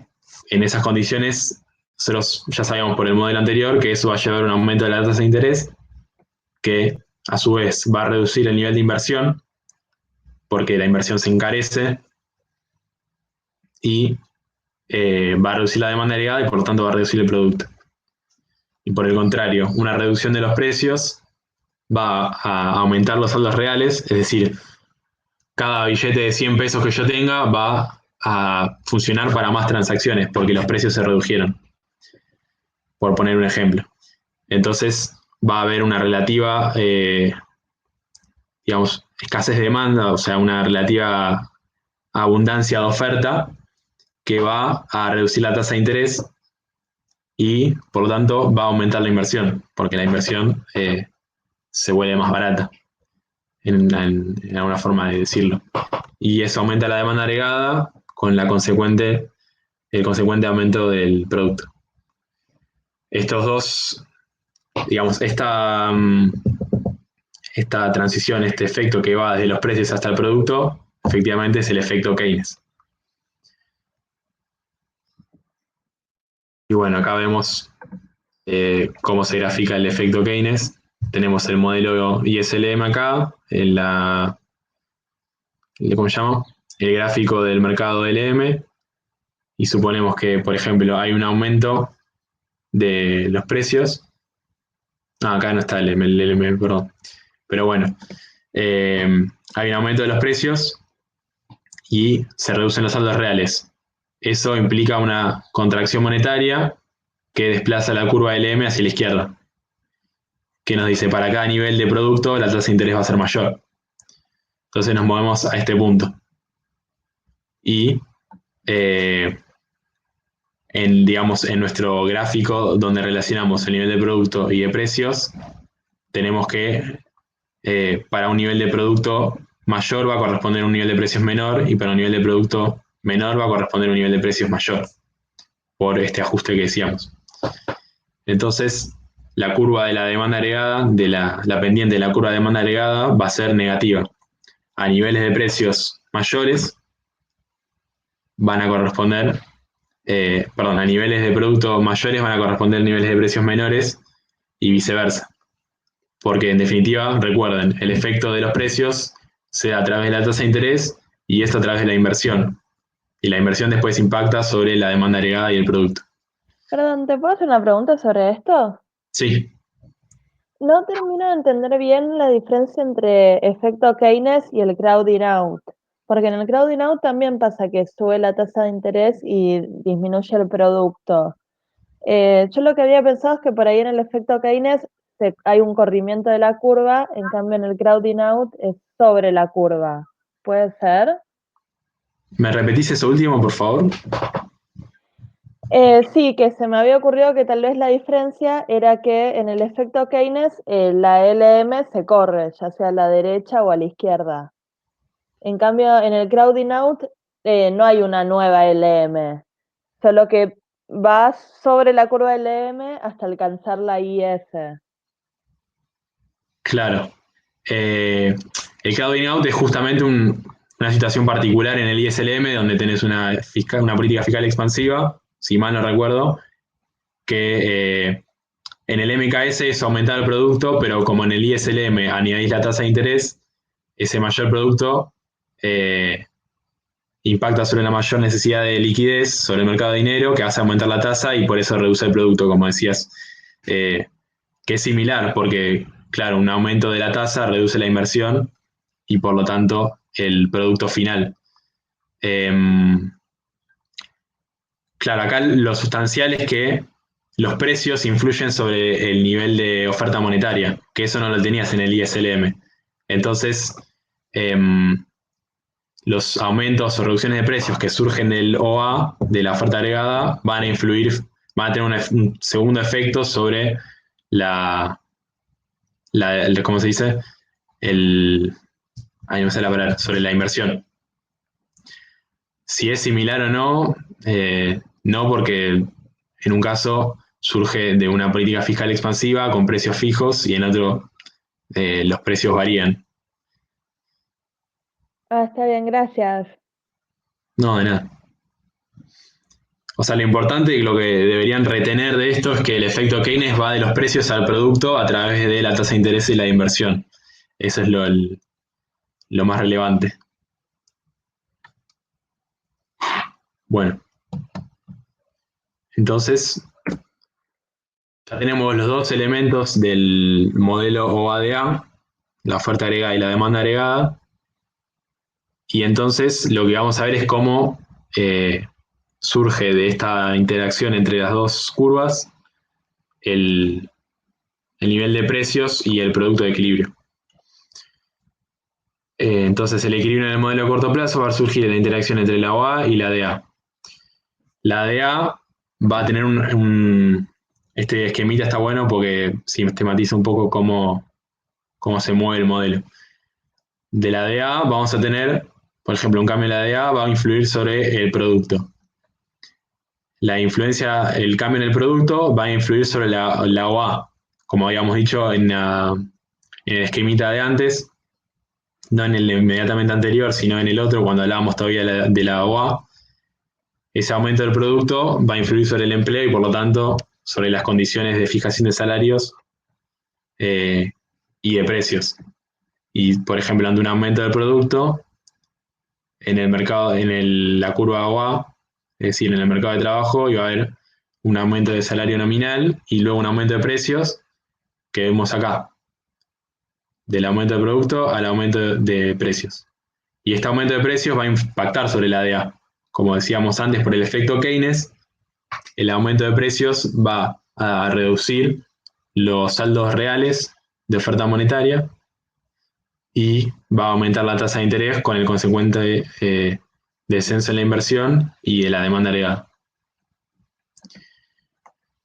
en esas condiciones, nosotros ya sabíamos por el modelo anterior que eso va a llevar a un aumento de la tasa de interés, que a su vez va a reducir el nivel de inversión, porque la inversión se encarece, y va a reducir la demanda agregada y por lo tanto va a reducir el producto. Y por el contrario, una reducción de los precios va a aumentar los saldos reales, es decir, cada billete de 100 pesos que yo tenga va a funcionar para más transacciones porque los precios se redujeron, por poner un ejemplo. Entonces va a haber una relativa, digamos, escasez de demanda, o sea, una relativa abundancia de oferta que va a reducir la tasa de interés y por lo tanto va a aumentar la inversión, porque la inversión se vuelve más barata, en alguna forma de decirlo. Y eso aumenta la demanda agregada con el consecuente aumento del producto. Estos dos, digamos, esta transición, este efecto que va desde los precios hasta el producto, efectivamente es el efecto Keynes. Y bueno, acá vemos cómo se grafica el efecto Keynes. Tenemos el modelo ISLM acá, ¿cómo se llama? El gráfico del mercado LM, y suponemos que, por ejemplo, hay un aumento de los precios. Acá no está el LM, perdón. Pero bueno, hay un aumento de los precios y se reducen los saldos reales. Eso implica una contracción monetaria que desplaza la curva LM hacia la izquierda, que nos dice para cada nivel de producto la tasa de interés va a ser mayor. Entonces nos movemos a este punto. Y digamos, en nuestro gráfico donde relacionamos el nivel de producto y de precios, tenemos que para un nivel de producto mayor va a corresponder un nivel de precios menor y para un nivel de producto menor va a corresponder un nivel de precios mayor, por este ajuste que decíamos. Entonces, la curva de la demanda agregada, la pendiente de la curva de demanda agregada va a ser negativa. A niveles de precios mayores van a corresponder, a niveles de producto mayores van a corresponder niveles de precios menores y viceversa. Porque en definitiva, recuerden, el efecto de los precios se da a través de la tasa de interés y esto a través de la inversión. Y la inversión después impacta sobre la demanda agregada y el producto. Perdón, ¿te puedo hacer una pregunta sobre esto? Sí. No termino de entender bien la diferencia entre efecto Keynes y el crowding out, porque en el crowding out también pasa que sube la tasa de interés y disminuye el producto. Yo lo que había pensado es que por ahí en el efecto Keynes hay un corrimiento de la curva, en cambio en el crowding out es sobre la curva. ¿Puede ser? ¿Me repetís eso último, por favor? Sí, que se me había ocurrido que tal vez la diferencia era que en el efecto Keynes la LM se corre, ya sea a la derecha o a la izquierda. En cambio, en el crowding out no hay una nueva LM, solo que vas sobre la curva LM hasta alcanzar la IS. Claro. El crowding out es justamente una situación particular en el ISLM donde tenés una política fiscal expansiva, si mal no recuerdo, que en el MKS es aumentar el producto, pero como en el ISLM añadís la tasa de interés, ese mayor producto impacta sobre la mayor necesidad de liquidez sobre el mercado de dinero, que hace aumentar la tasa y por eso reduce el producto, como decías, que es similar, porque, claro, un aumento de la tasa reduce la inversión y por lo tanto el producto final. Eh, claro, acá lo sustancial es que los precios influyen sobre el nivel de oferta monetaria, que eso no lo tenías en el ISLM. Entonces, eh, los aumentos o reducciones de precios que surgen del OA, de la oferta agregada, van a tener un segundo efecto sobre ¿cómo se dice? El, ahí no sé la palabra, sobre la inversión. Si es similar o no, no, porque en un caso surge de una política fiscal expansiva con precios fijos y en otro los precios varían. Ah, está bien, gracias. No, de nada. O sea, lo importante y lo que deberían retener de esto es que el efecto Keynes va de los precios al producto a través de la tasa de interés y la inversión. Eso es lo más relevante. Bueno, entonces ya tenemos los dos elementos del modelo OADA, la oferta agregada y la demanda agregada. Y entonces lo que vamos a ver es cómo surge de esta interacción entre las dos curvas el, el nivel de precios y el producto de equilibrio. Entonces el equilibrio en el modelo a corto plazo va a surgir de la interacción entre la OA y la DA. La DA va a tener este esquemita está bueno porque sistematiza un poco cómo se mueve el modelo. De la DA vamos a tener, por ejemplo, un cambio en la DA va a influir sobre el producto. El cambio en el producto va a influir sobre la OA, como habíamos dicho en el esquemita de antes, no en el inmediatamente anterior, sino en el otro, cuando hablábamos todavía de la OA. Ese aumento del producto va a influir sobre el empleo y por lo tanto sobre las condiciones de fijación de salarios y de precios. Y por ejemplo, ante un aumento del producto, en el mercado, la curva OA, es decir, en el mercado de trabajo, iba a haber un aumento de salario nominal y luego un aumento de precios que vemos acá, del aumento de producto al aumento de precios. Y este aumento de precios va a impactar sobre la ADA. Como decíamos antes, por el efecto Keynes, el aumento de precios va a reducir los saldos reales de oferta monetaria y va a aumentar la tasa de interés con el consecuente descenso en la inversión y de la demanda agregada.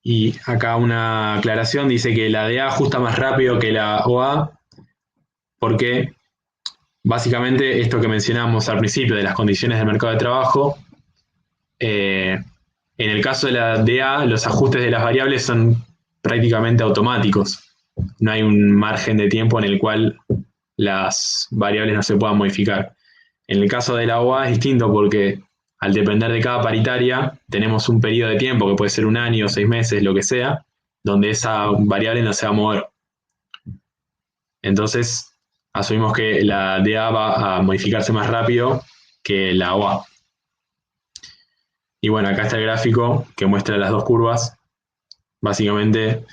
Y acá una aclaración, dice que la DA ajusta más rápido que la OA porque básicamente esto que mencionamos al principio de las condiciones del mercado de trabajo, en el caso de la DA los ajustes de las variables son prácticamente automáticos. No hay un margen de tiempo en el cual las variables no se puedan modificar. En el caso de la OA es distinto porque al depender de cada paritaria tenemos un periodo de tiempo que puede ser un año, 6 meses, lo que sea, donde esa variable no se va a mover. Entonces asumimos que la DA va a modificarse más rápido que la OA. Y bueno, acá está el gráfico que muestra las dos curvas. Básicamente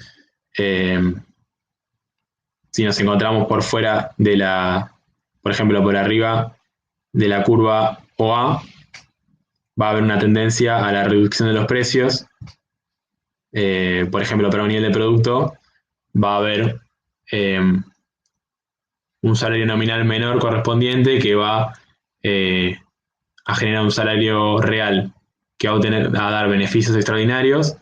si nos encontramos por fuera de por ejemplo, por arriba de la curva OA, va a haber una tendencia a la reducción de los precios. Por ejemplo, para un nivel de producto va a haber un salario nominal menor correspondiente que va a generar un salario real que va a dar beneficios extraordinarios,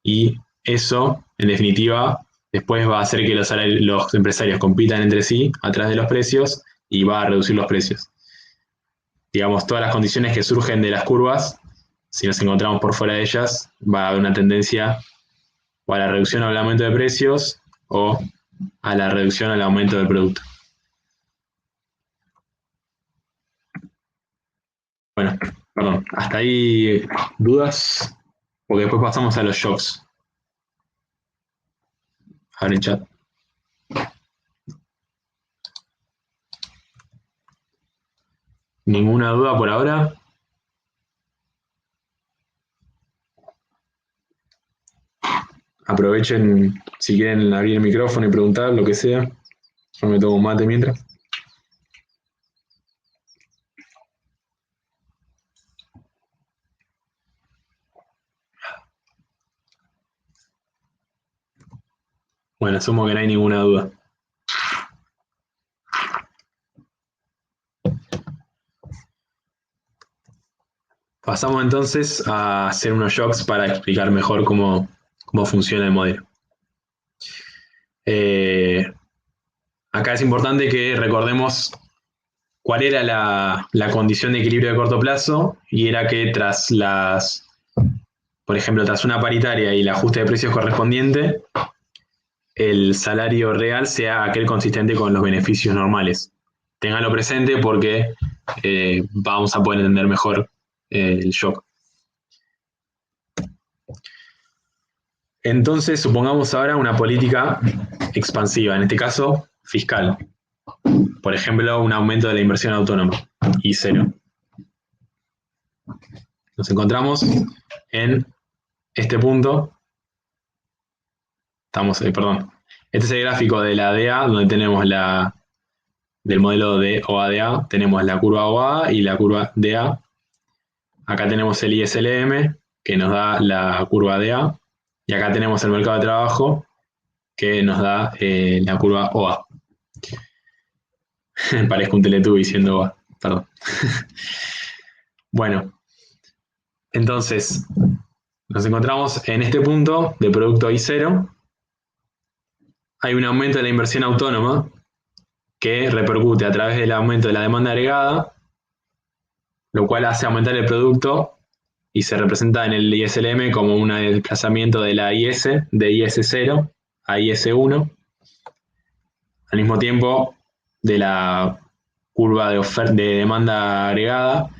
y eso, en definitiva, después va a hacer que los empresarios compitan entre sí a través de los precios y va a reducir los precios. Digamos, todas las condiciones que surgen de las curvas, si nos encontramos por fuera de ellas, va a haber una tendencia o a la reducción o al aumento de precios o a la reducción o al aumento del producto. Bueno, perdón, hasta ahí dudas, porque después pasamos a los shocks. Abre el chat. ¿Ninguna duda por ahora? Aprovechen si quieren abrir el micrófono y preguntar lo que sea. Yo me tomo un mate mientras. Bueno, asumo que no hay ninguna duda. Pasamos entonces a hacer unos shocks para explicar mejor cómo funciona el modelo. Acá es importante que recordemos cuál era la condición de equilibrio de corto plazo, y era que por ejemplo, tras una paritaria y el ajuste de precios correspondiente, el salario real sea aquel consistente con los beneficios normales. Ténganlo presente porque vamos a poder entender mejor el shock. Entonces, supongamos ahora una política expansiva, en este caso, fiscal. Por ejemplo, un aumento de la inversión autónoma, I0. Nos encontramos en este punto. Este es el gráfico de la DA, donde tenemos del modelo de OADA, tenemos la curva OA y la curva DA. Acá tenemos el ISLM, que nos da la curva DA, y acá tenemos el mercado de trabajo, que nos da la curva OA. Parezco un Teletubby diciendo OA, perdón. Bueno, entonces nos encontramos en este punto de producto I0. Hay un aumento de la inversión autónoma que repercute a través del aumento de la demanda agregada, lo cual hace aumentar el producto y se representa en el ISLM como un desplazamiento de la IS, de IS0 a IS1, al mismo tiempo de la curva de demanda agregada,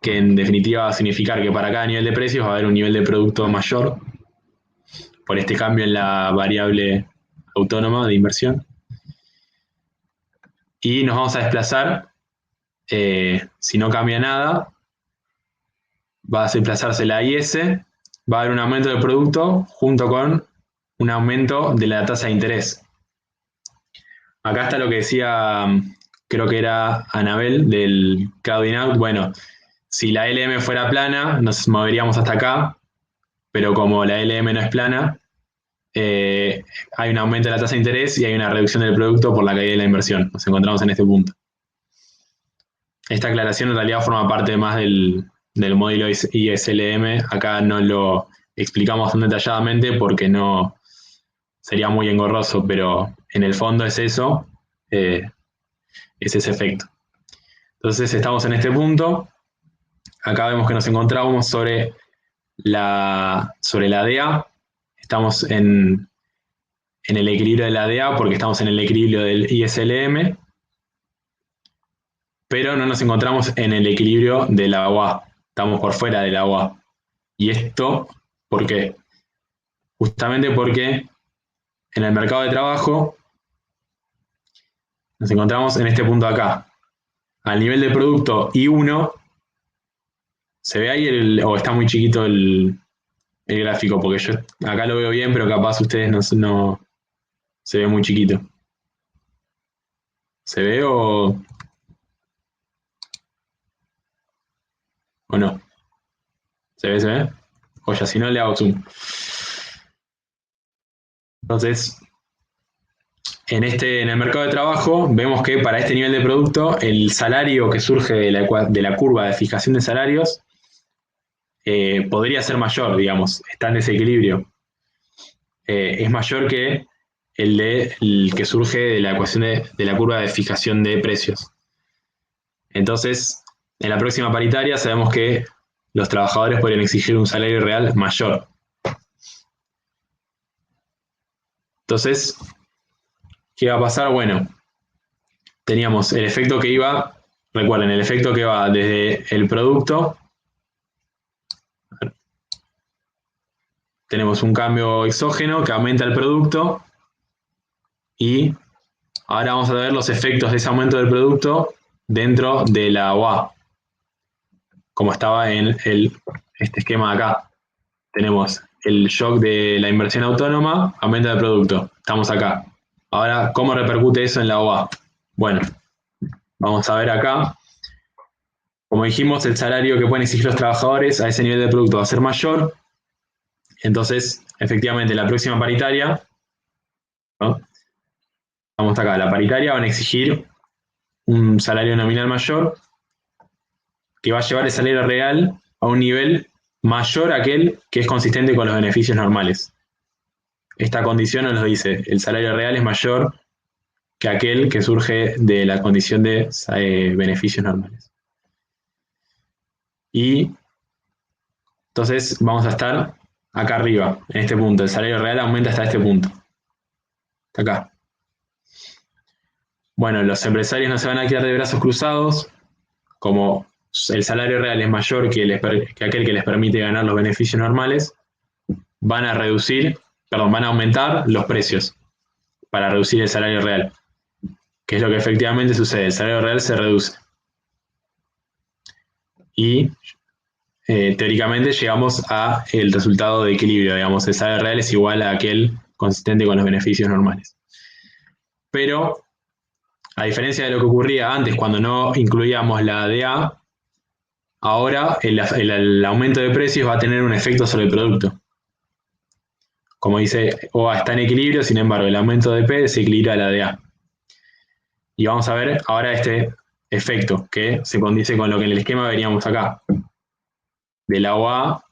que en definitiva va a significar que para cada nivel de precios va a haber un nivel de producto mayor por este cambio en la variable autónoma de inversión. Y nos vamos a desplazar, si no cambia nada, va a desplazarse la IS, va a haber un aumento del producto junto con un aumento de la tasa de interés. Acá está lo que decía, creo que era Anabel del crowding out. Bueno, si la LM fuera plana, nos moveríamos hasta acá, pero como la LM no es plana, hay un aumento de la tasa de interés y hay una reducción del producto por la caída de la inversión. Nos encontramos en este punto. Esta aclaración en realidad forma parte más del modelo ISLM. Acá no lo explicamos tan detalladamente porque no sería muy engorroso, pero en el fondo es eso, es ese efecto. Entonces estamos en este punto. Acá vemos que nos encontramos sobre la DA. Estamos en el equilibrio de la DA porque estamos en el equilibrio del ISLM, pero no nos encontramos en el equilibrio de la OA. Estamos por fuera de la OA. ¿Y esto por qué? Justamente porque en el mercado de trabajo nos encontramos en este punto acá. Al nivel de producto I1, ¿se ve ahí o está muy chiquito el gráfico? Porque yo acá lo veo bien, pero capaz ustedes no se ve muy chiquito. ¿Se ve o no? ¿Se ve, se ve? O ya, si no, le hago zoom. Entonces, en el mercado de trabajo, vemos que para este nivel de producto, el salario que surge de la curva de fijación de salarios podría ser mayor, digamos, está en desequilibrio. Es mayor que el que surge de la ecuación de la curva de fijación de precios. Entonces, en la próxima paritaria sabemos que los trabajadores podrían exigir un salario real mayor. Entonces, ¿qué va a pasar? Bueno, teníamos el efecto que iba, recuerden, el efecto que va desde el producto. Tenemos un cambio exógeno que aumenta el producto y ahora vamos a ver los efectos de ese aumento del producto dentro de la OA, como estaba en este esquema de acá. Tenemos el shock de la inversión autónoma, aumento del producto. Estamos acá. Ahora, ¿cómo repercute eso en la OA? Bueno, vamos a ver acá. Como dijimos, el salario que pueden exigir los trabajadores a ese nivel de producto va a ser mayor. Entonces, efectivamente, la próxima paritaria, ¿no? Vamos acá, la paritaria van a exigir un salario nominal mayor que va a llevar el salario real a un nivel mayor a aquel que es consistente con los beneficios normales. Esta condición nos lo dice, el salario real es mayor que aquel que surge de la condición de beneficios normales. Y entonces vamos a estar acá arriba, en este punto. El salario real aumenta hasta este punto. Hasta acá. Bueno, los empresarios no se van a quedar de brazos cruzados, como el salario real es mayor que aquel que les permite ganar los beneficios normales, van a aumentar los precios para reducir el salario real, que es lo que efectivamente sucede. El salario real se reduce. Y teóricamente llegamos a el resultado de equilibrio, digamos, el salario real es igual a aquel consistente con los beneficios normales. Pero, a diferencia de lo que ocurría antes cuando no incluíamos la DA, ahora el aumento de precios va a tener un efecto sobre el producto. Como dice, OA está en equilibrio, sin embargo, el aumento de P desequilibra la DA. Y vamos a ver ahora este efecto que se condice con lo que en el esquema veríamos acá. De la OA,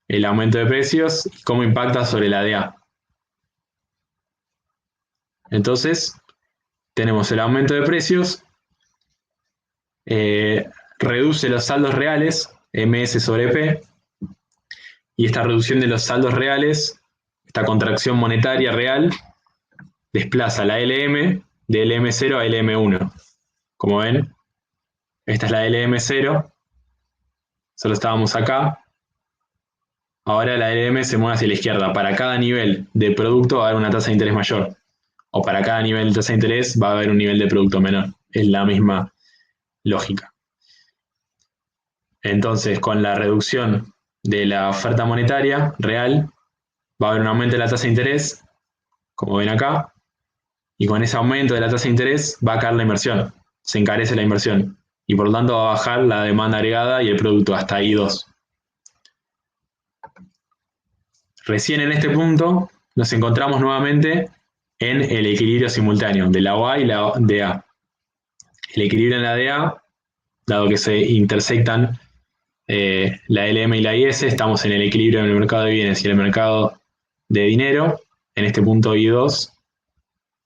el aumento de precios y cómo impacta sobre la DA. Entonces, tenemos el aumento de precios, reduce los saldos reales, MS sobre P, y esta reducción de los saldos reales, esta contracción monetaria real, desplaza la LM de LM0 a LM1. Como ven, esta es la LM0, solo estábamos acá. Ahora la LM se mueve hacia la izquierda. Para cada nivel de producto va a haber una tasa de interés mayor. O para cada nivel de tasa de interés va a haber un nivel de producto menor. Es la misma lógica. Entonces, con la reducción de la oferta monetaria real, va a haber un aumento de la tasa de interés, como ven acá, y con ese aumento de la tasa de interés va a caer la inversión, se encarece la inversión, y por lo tanto va a bajar la demanda agregada y el producto hasta I2. Recién en este punto nos encontramos nuevamente en el equilibrio simultáneo de la OA y la DA. El equilibrio en la DA, dado que se intersectan la LM y la IS, estamos en el equilibrio en el mercado de bienes y el mercado de dinero, en este punto I2,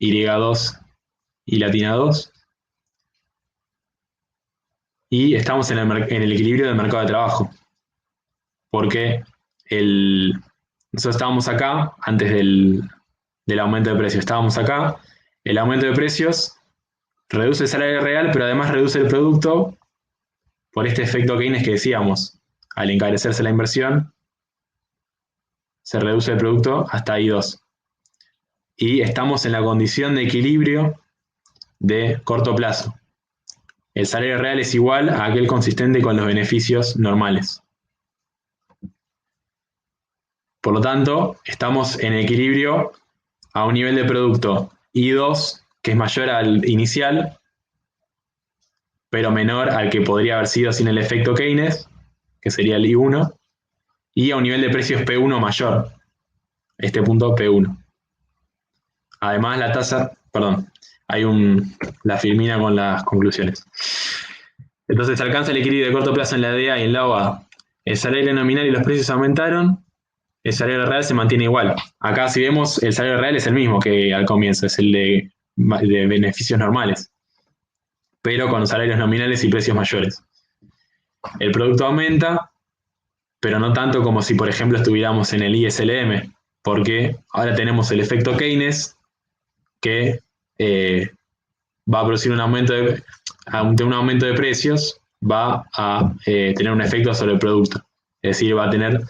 Y2 y latina 2. Y estamos en el equilibrio del mercado de trabajo, porque nosotros estábamos acá antes del aumento de precios, estábamos acá, el aumento de precios reduce el salario real, pero además reduce el producto por este efecto Keynes que decíamos. Al encarecerse la inversión, se reduce el producto hasta I2. Y estamos en la condición de equilibrio de corto plazo. El salario real es igual a aquel consistente con los beneficios normales. Por lo tanto, estamos en equilibrio a un nivel de producto I2 que es mayor al inicial pero menor al que podría haber sido sin el efecto Keynes, que sería el I1, y a un nivel de precios P1 mayor, este punto P1. Además, la tasa, la filmina con las conclusiones. Entonces, se alcanza el equilibrio de corto plazo en la DA y en la OA. El salario nominal y los precios aumentaron, el salario real se mantiene igual. Acá, si vemos, el salario real es el mismo que al comienzo, es el de beneficios normales, pero con salarios nominales y precios mayores. El producto aumenta, pero no tanto como si, por ejemplo, estuviéramos en el ISLM, porque ahora tenemos el efecto Keynes, que va a producir un aumento ante un aumento de precios, va a tener un efecto sobre el producto. Es decir, va a tener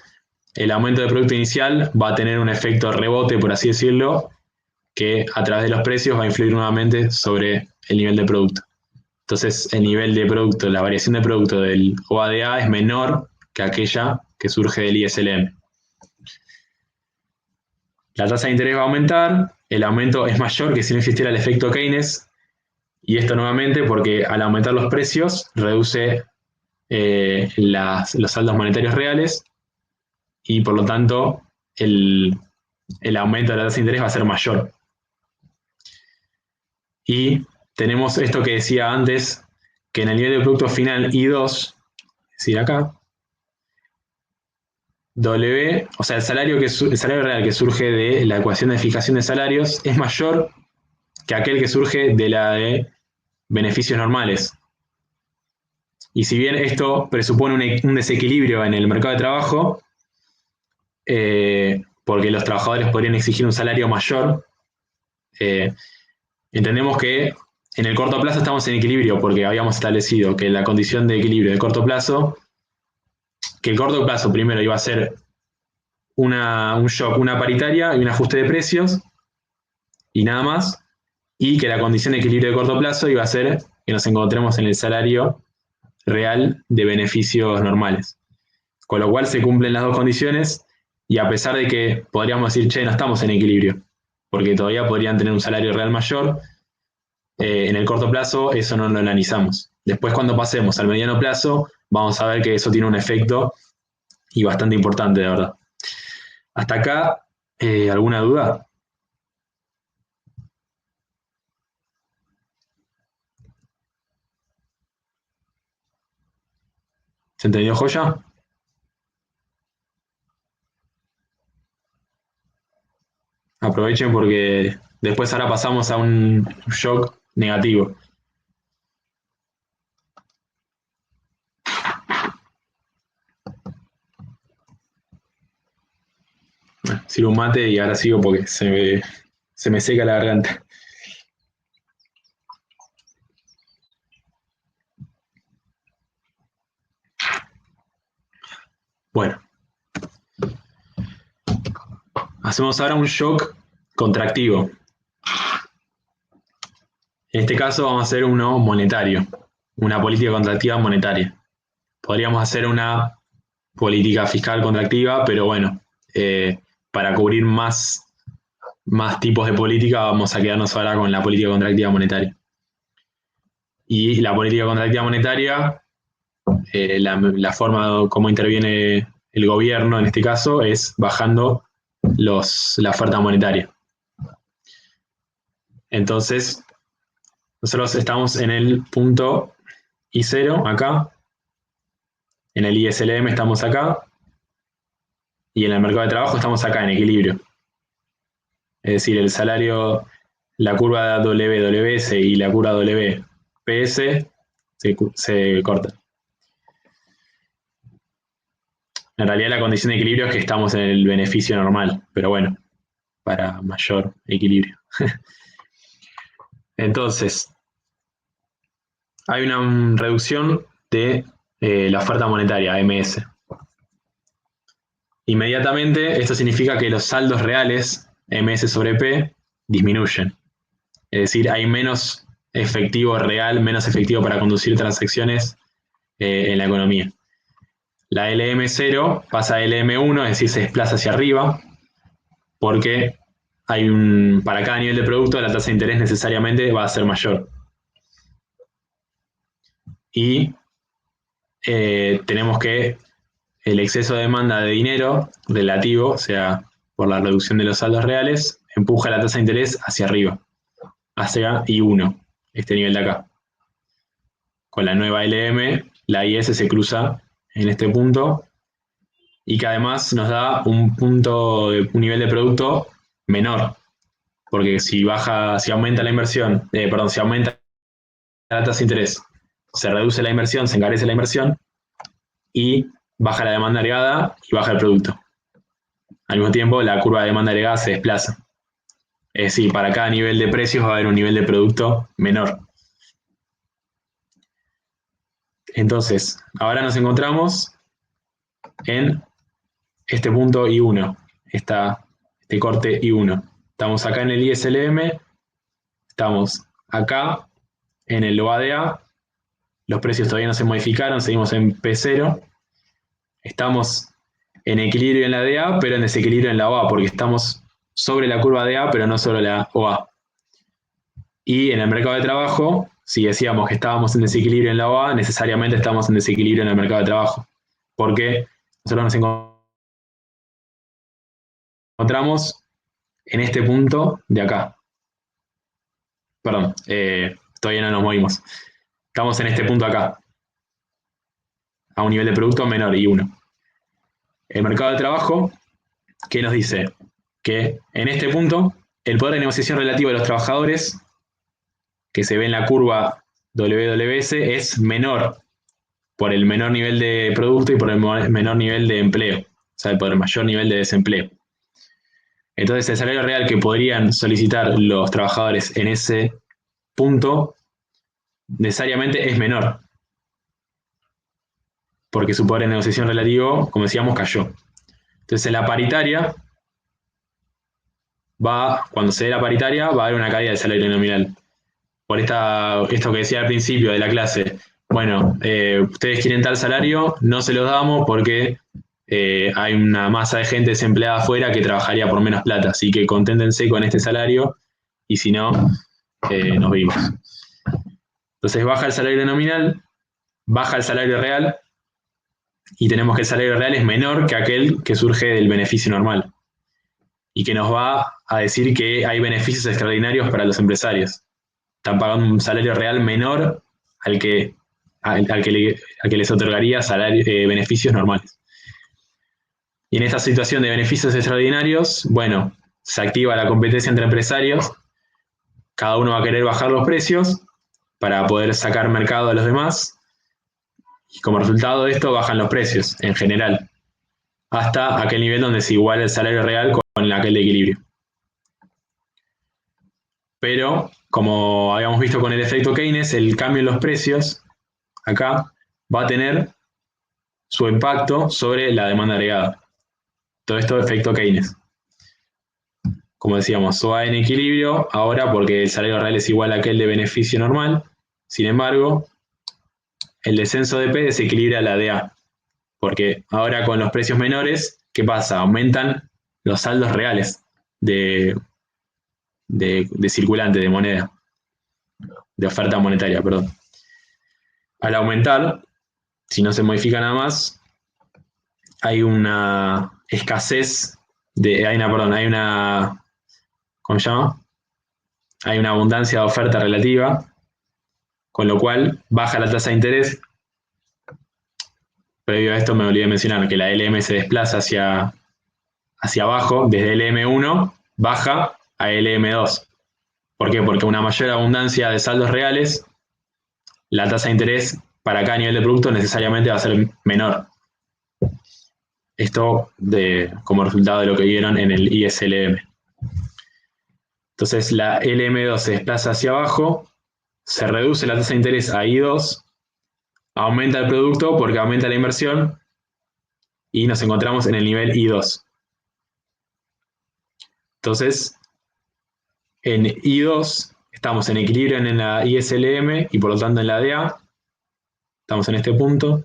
el aumento de producto inicial, va a tener un efecto rebote, por así decirlo, que a través de los precios va a influir nuevamente sobre el nivel de producto. Entonces, el nivel de producto, la variación de producto del OADA es menor que aquella que surge del ISLM. La tasa de interés va a aumentar, el aumento es mayor que si no existiera el efecto Keynes, y esto nuevamente porque al aumentar los precios reduce los saldos monetarios reales y por lo tanto el aumento de la tasa de interés va a ser mayor. Y tenemos esto que decía antes, que en el nivel de producto final I2, es decir acá, W, o sea, el salario real que surge de la ecuación de fijación de salarios es mayor que aquel que surge de la de beneficios normales. Y si bien esto presupone un desequilibrio en el mercado de trabajo, porque los trabajadores podrían exigir un salario mayor, entendemos que en el corto plazo estamos en equilibrio, porque habíamos establecido que la condición de equilibrio de corto plazo, que el corto plazo primero iba a ser un shock, una paritaria y un ajuste de precios, y nada más, y que la condición de equilibrio de corto plazo iba a ser que nos encontremos en el salario real de beneficios normales. Con lo cual se cumplen las dos condiciones y a pesar de que podríamos decir, che, no estamos en equilibrio, porque todavía podrían tener un salario real mayor, en el corto plazo eso no lo analizamos. Después cuando pasemos al mediano plazo vamos a ver que eso tiene un efecto y bastante importante, de verdad. Hasta acá, ¿alguna duda? ¿Se entendió, Joya? Aprovechen porque después ahora pasamos a un shock negativo. Sirvo un mate y ahora sigo porque se me seca la garganta. Bueno. Hacemos ahora un shock contractivo. En este caso vamos a hacer uno monetario, una política contractiva monetaria. Podríamos hacer una política fiscal contractiva, pero bueno, para cubrir más tipos de política vamos a quedarnos ahora con la política contractiva monetaria. Y la política contractiva monetaria, la forma como interviene el gobierno en este caso es bajando la oferta monetaria. Entonces, nosotros estamos en el punto I0 acá, en el ISLM estamos acá, y en el mercado de trabajo estamos acá en equilibrio. Es decir, el salario, la curva WWS y la curva WPS se cortan. En realidad la condición de equilibrio es que estamos en el beneficio normal, pero bueno, para mayor equilibrio. Entonces, hay una reducción de la oferta monetaria, AMS. Inmediatamente, esto significa que los saldos reales, MS sobre P, disminuyen. Es decir, hay menos efectivo real, menos efectivo para conducir transacciones en la economía. La LM0 pasa a LM1, es decir, se desplaza hacia arriba, porque para cada nivel de producto la tasa de interés necesariamente va a ser mayor. y tenemos que el exceso de demanda de dinero relativo, o sea, por la reducción de los saldos reales, empuja la tasa de interés hacia arriba, hacia I1, este nivel de acá. Con la nueva LM, la IS se cruza en este punto y que además nos da un nivel de producto menor, porque si aumenta la inversión, si aumenta la tasa de interés, se reduce la inversión, se encarece la inversión y baja la demanda agregada y baja el producto. Al mismo tiempo, la curva de demanda agregada se desplaza. Es decir, para cada nivel de precios va a haber un nivel de producto menor. Entonces, ahora nos encontramos en este punto I1, este corte I1. Estamos acá en el ISLM, estamos acá en el OADA, los precios todavía no se modificaron, seguimos en P0, estamos en equilibrio en la DA, pero en desequilibrio en la OA, porque estamos sobre la curva DA, pero no sobre la OA. Y en el mercado de trabajo, si decíamos que estábamos en desequilibrio en la OA, necesariamente estamos en desequilibrio en el mercado de trabajo, porque nosotros nos encontramos en este punto de acá. Perdón, todavía no nos movimos. Estamos en este punto acá, a un nivel de producto menor, I1. El mercado de trabajo, ¿qué nos dice? Que en este punto, el poder de negociación relativo de los trabajadores, que se ve en la curva WWS, es menor por el menor nivel de producto y por el menor nivel de empleo, o sea, por el mayor nivel de desempleo. Entonces, el salario real que podrían solicitar los trabajadores en ese punto necesariamente es menor, porque su poder de negociación relativo, como decíamos, cayó. Entonces, en la paritaria, cuando se dé la paritaria, va a haber una caída del salario nominal. Por esto que decía al principio de la clase, bueno, ustedes quieren tal salario, no se los damos porque hay una masa de gente desempleada afuera que trabajaría por menos plata, así que conténtense con este salario y si no, nos vimos. Entonces baja el salario nominal, baja el salario real y tenemos que el salario real es menor que aquel que surge del beneficio normal y que nos va a decir que hay beneficios extraordinarios para los empresarios. Están pagando un salario real menor al que les otorgaría beneficios normales. Y en esta situación de beneficios extraordinarios, bueno, se activa la competencia entre empresarios, cada uno va a querer bajar los precios para poder sacar mercado a los demás, y como resultado de esto bajan los precios en general, hasta aquel nivel donde se iguala el salario real con aquel de equilibrio. Pero, como habíamos visto con el efecto Keynes, el cambio en los precios, acá, va a tener su impacto sobre la demanda agregada. Todo esto efecto Keynes. Como decíamos, SOA en equilibrio, ahora porque el salario real es igual a aquel de beneficio normal. Sin embargo, el descenso de P desequilibra la DA, porque ahora con los precios menores, ¿qué pasa? Aumentan los saldos reales de circulante, de moneda, de oferta monetaria, perdón. Al aumentar, si no se modifica nada más, hay una escasez, ¿cómo se llama? Hay una abundancia de oferta relativa, con lo cual baja la tasa de interés. Previo a esto me olvidé de mencionar que la LM se desplaza hacia abajo, desde LM1 baja a LM2. ¿Por qué? Porque una mayor abundancia de saldos reales, la tasa de interés para cada nivel de producto necesariamente va a ser menor. Esto como resultado de lo que vieron en el ISLM. Entonces la LM2 se desplaza hacia abajo, se reduce la tasa de interés a I2, aumenta el producto porque aumenta la inversión y nos encontramos en el nivel I2. Entonces, en I2 estamos en equilibrio en la ISLM y por lo tanto en la DA. Estamos en este punto.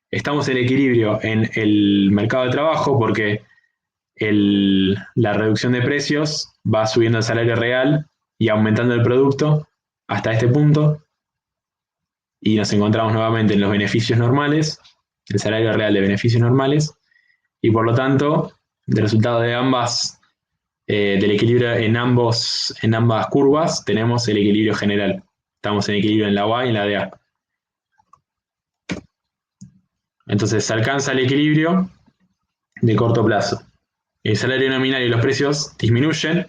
Estamos en equilibrio en el mercado de trabajo porque la reducción de precios va subiendo el salario real y aumentando el producto hasta este punto. y nos encontramos nuevamente en los beneficios normales, el salario real de beneficios normales, y por lo tanto, el resultado de ambas, del equilibrio en ambas curvas, tenemos el equilibrio general. Estamos en equilibrio en la Y y en la de A. Entonces se alcanza el equilibrio de corto plazo. El salario nominal y los precios disminuyen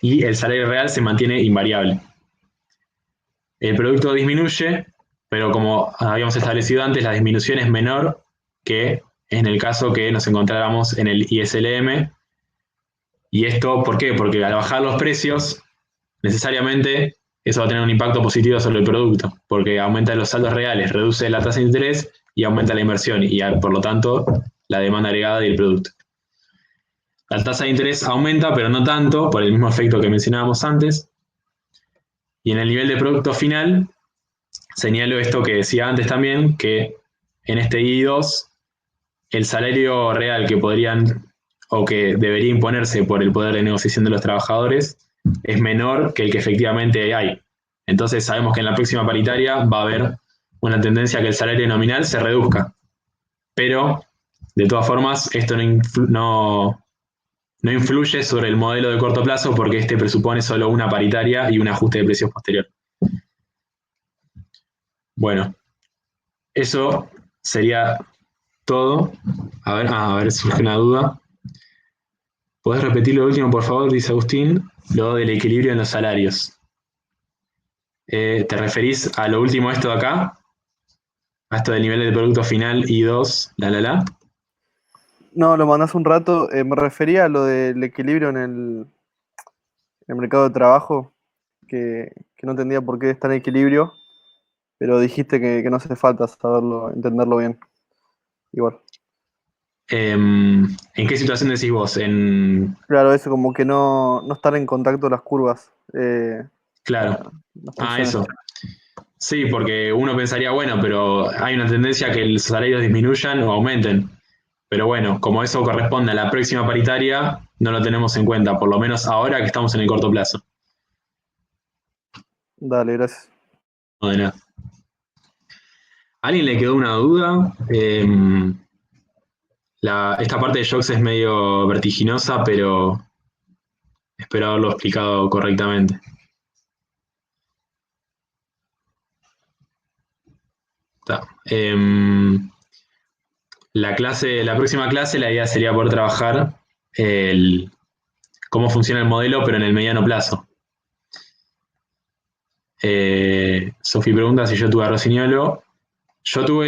y el salario real se mantiene invariable. El producto disminuye, pero como habíamos establecido antes, la disminución es menor que en el caso que nos encontráramos en el ISLM. ¿Y esto por qué? Porque al bajar los precios, necesariamente eso va a tener un impacto positivo sobre el producto, porque aumenta los saldos reales, reduce la tasa de interés y aumenta la inversión y por lo tanto la demanda agregada del producto. La tasa de interés aumenta, pero no tanto, por el mismo efecto que mencionábamos antes. Y en el nivel de producto final, señalo esto que decía antes también, que en este I2, el salario real que podrían o que debería imponerse por el poder de negociación de los trabajadores es menor que el que efectivamente hay. Entonces sabemos que en la próxima paritaria va a haber una tendencia a que el salario nominal se reduzca. Pero, de todas formas, esto no influye sobre el modelo de corto plazo porque este presupone solo una paritaria y un ajuste de precios posterior. Bueno, eso sería todo. A ver, surge una duda. ¿Podés repetir lo último, por favor? Dice Agustín, lo del equilibrio en los salarios. ¿Te referís a lo último esto de acá? ¿A esto del nivel de producto final I2, No, lo mandás un rato. Me refería a lo del equilibrio en el mercado de trabajo, que no entendía por qué está en equilibrio, pero dijiste que no hace falta saberlo, entenderlo bien. Igual. ¿En qué situación decís vos? Claro, eso como que no están en contacto las curvas. Claro. Las funciones. Eso. Sí, porque uno pensaría, bueno, pero hay una tendencia a que los salarios disminuyan o aumenten. Pero bueno, como eso corresponde a la próxima paritaria, no lo tenemos en cuenta, por lo menos ahora que estamos en el corto plazo. Dale, gracias. No de nada. ¿A alguien le quedó una duda? Esta parte de shocks es medio vertiginosa, pero espero haberlo explicado correctamente. La próxima clase, la idea sería poder trabajar cómo funciona el modelo, pero en el mediano plazo. Sofi pregunta si yo tuve a Rossignolo. Yo tuve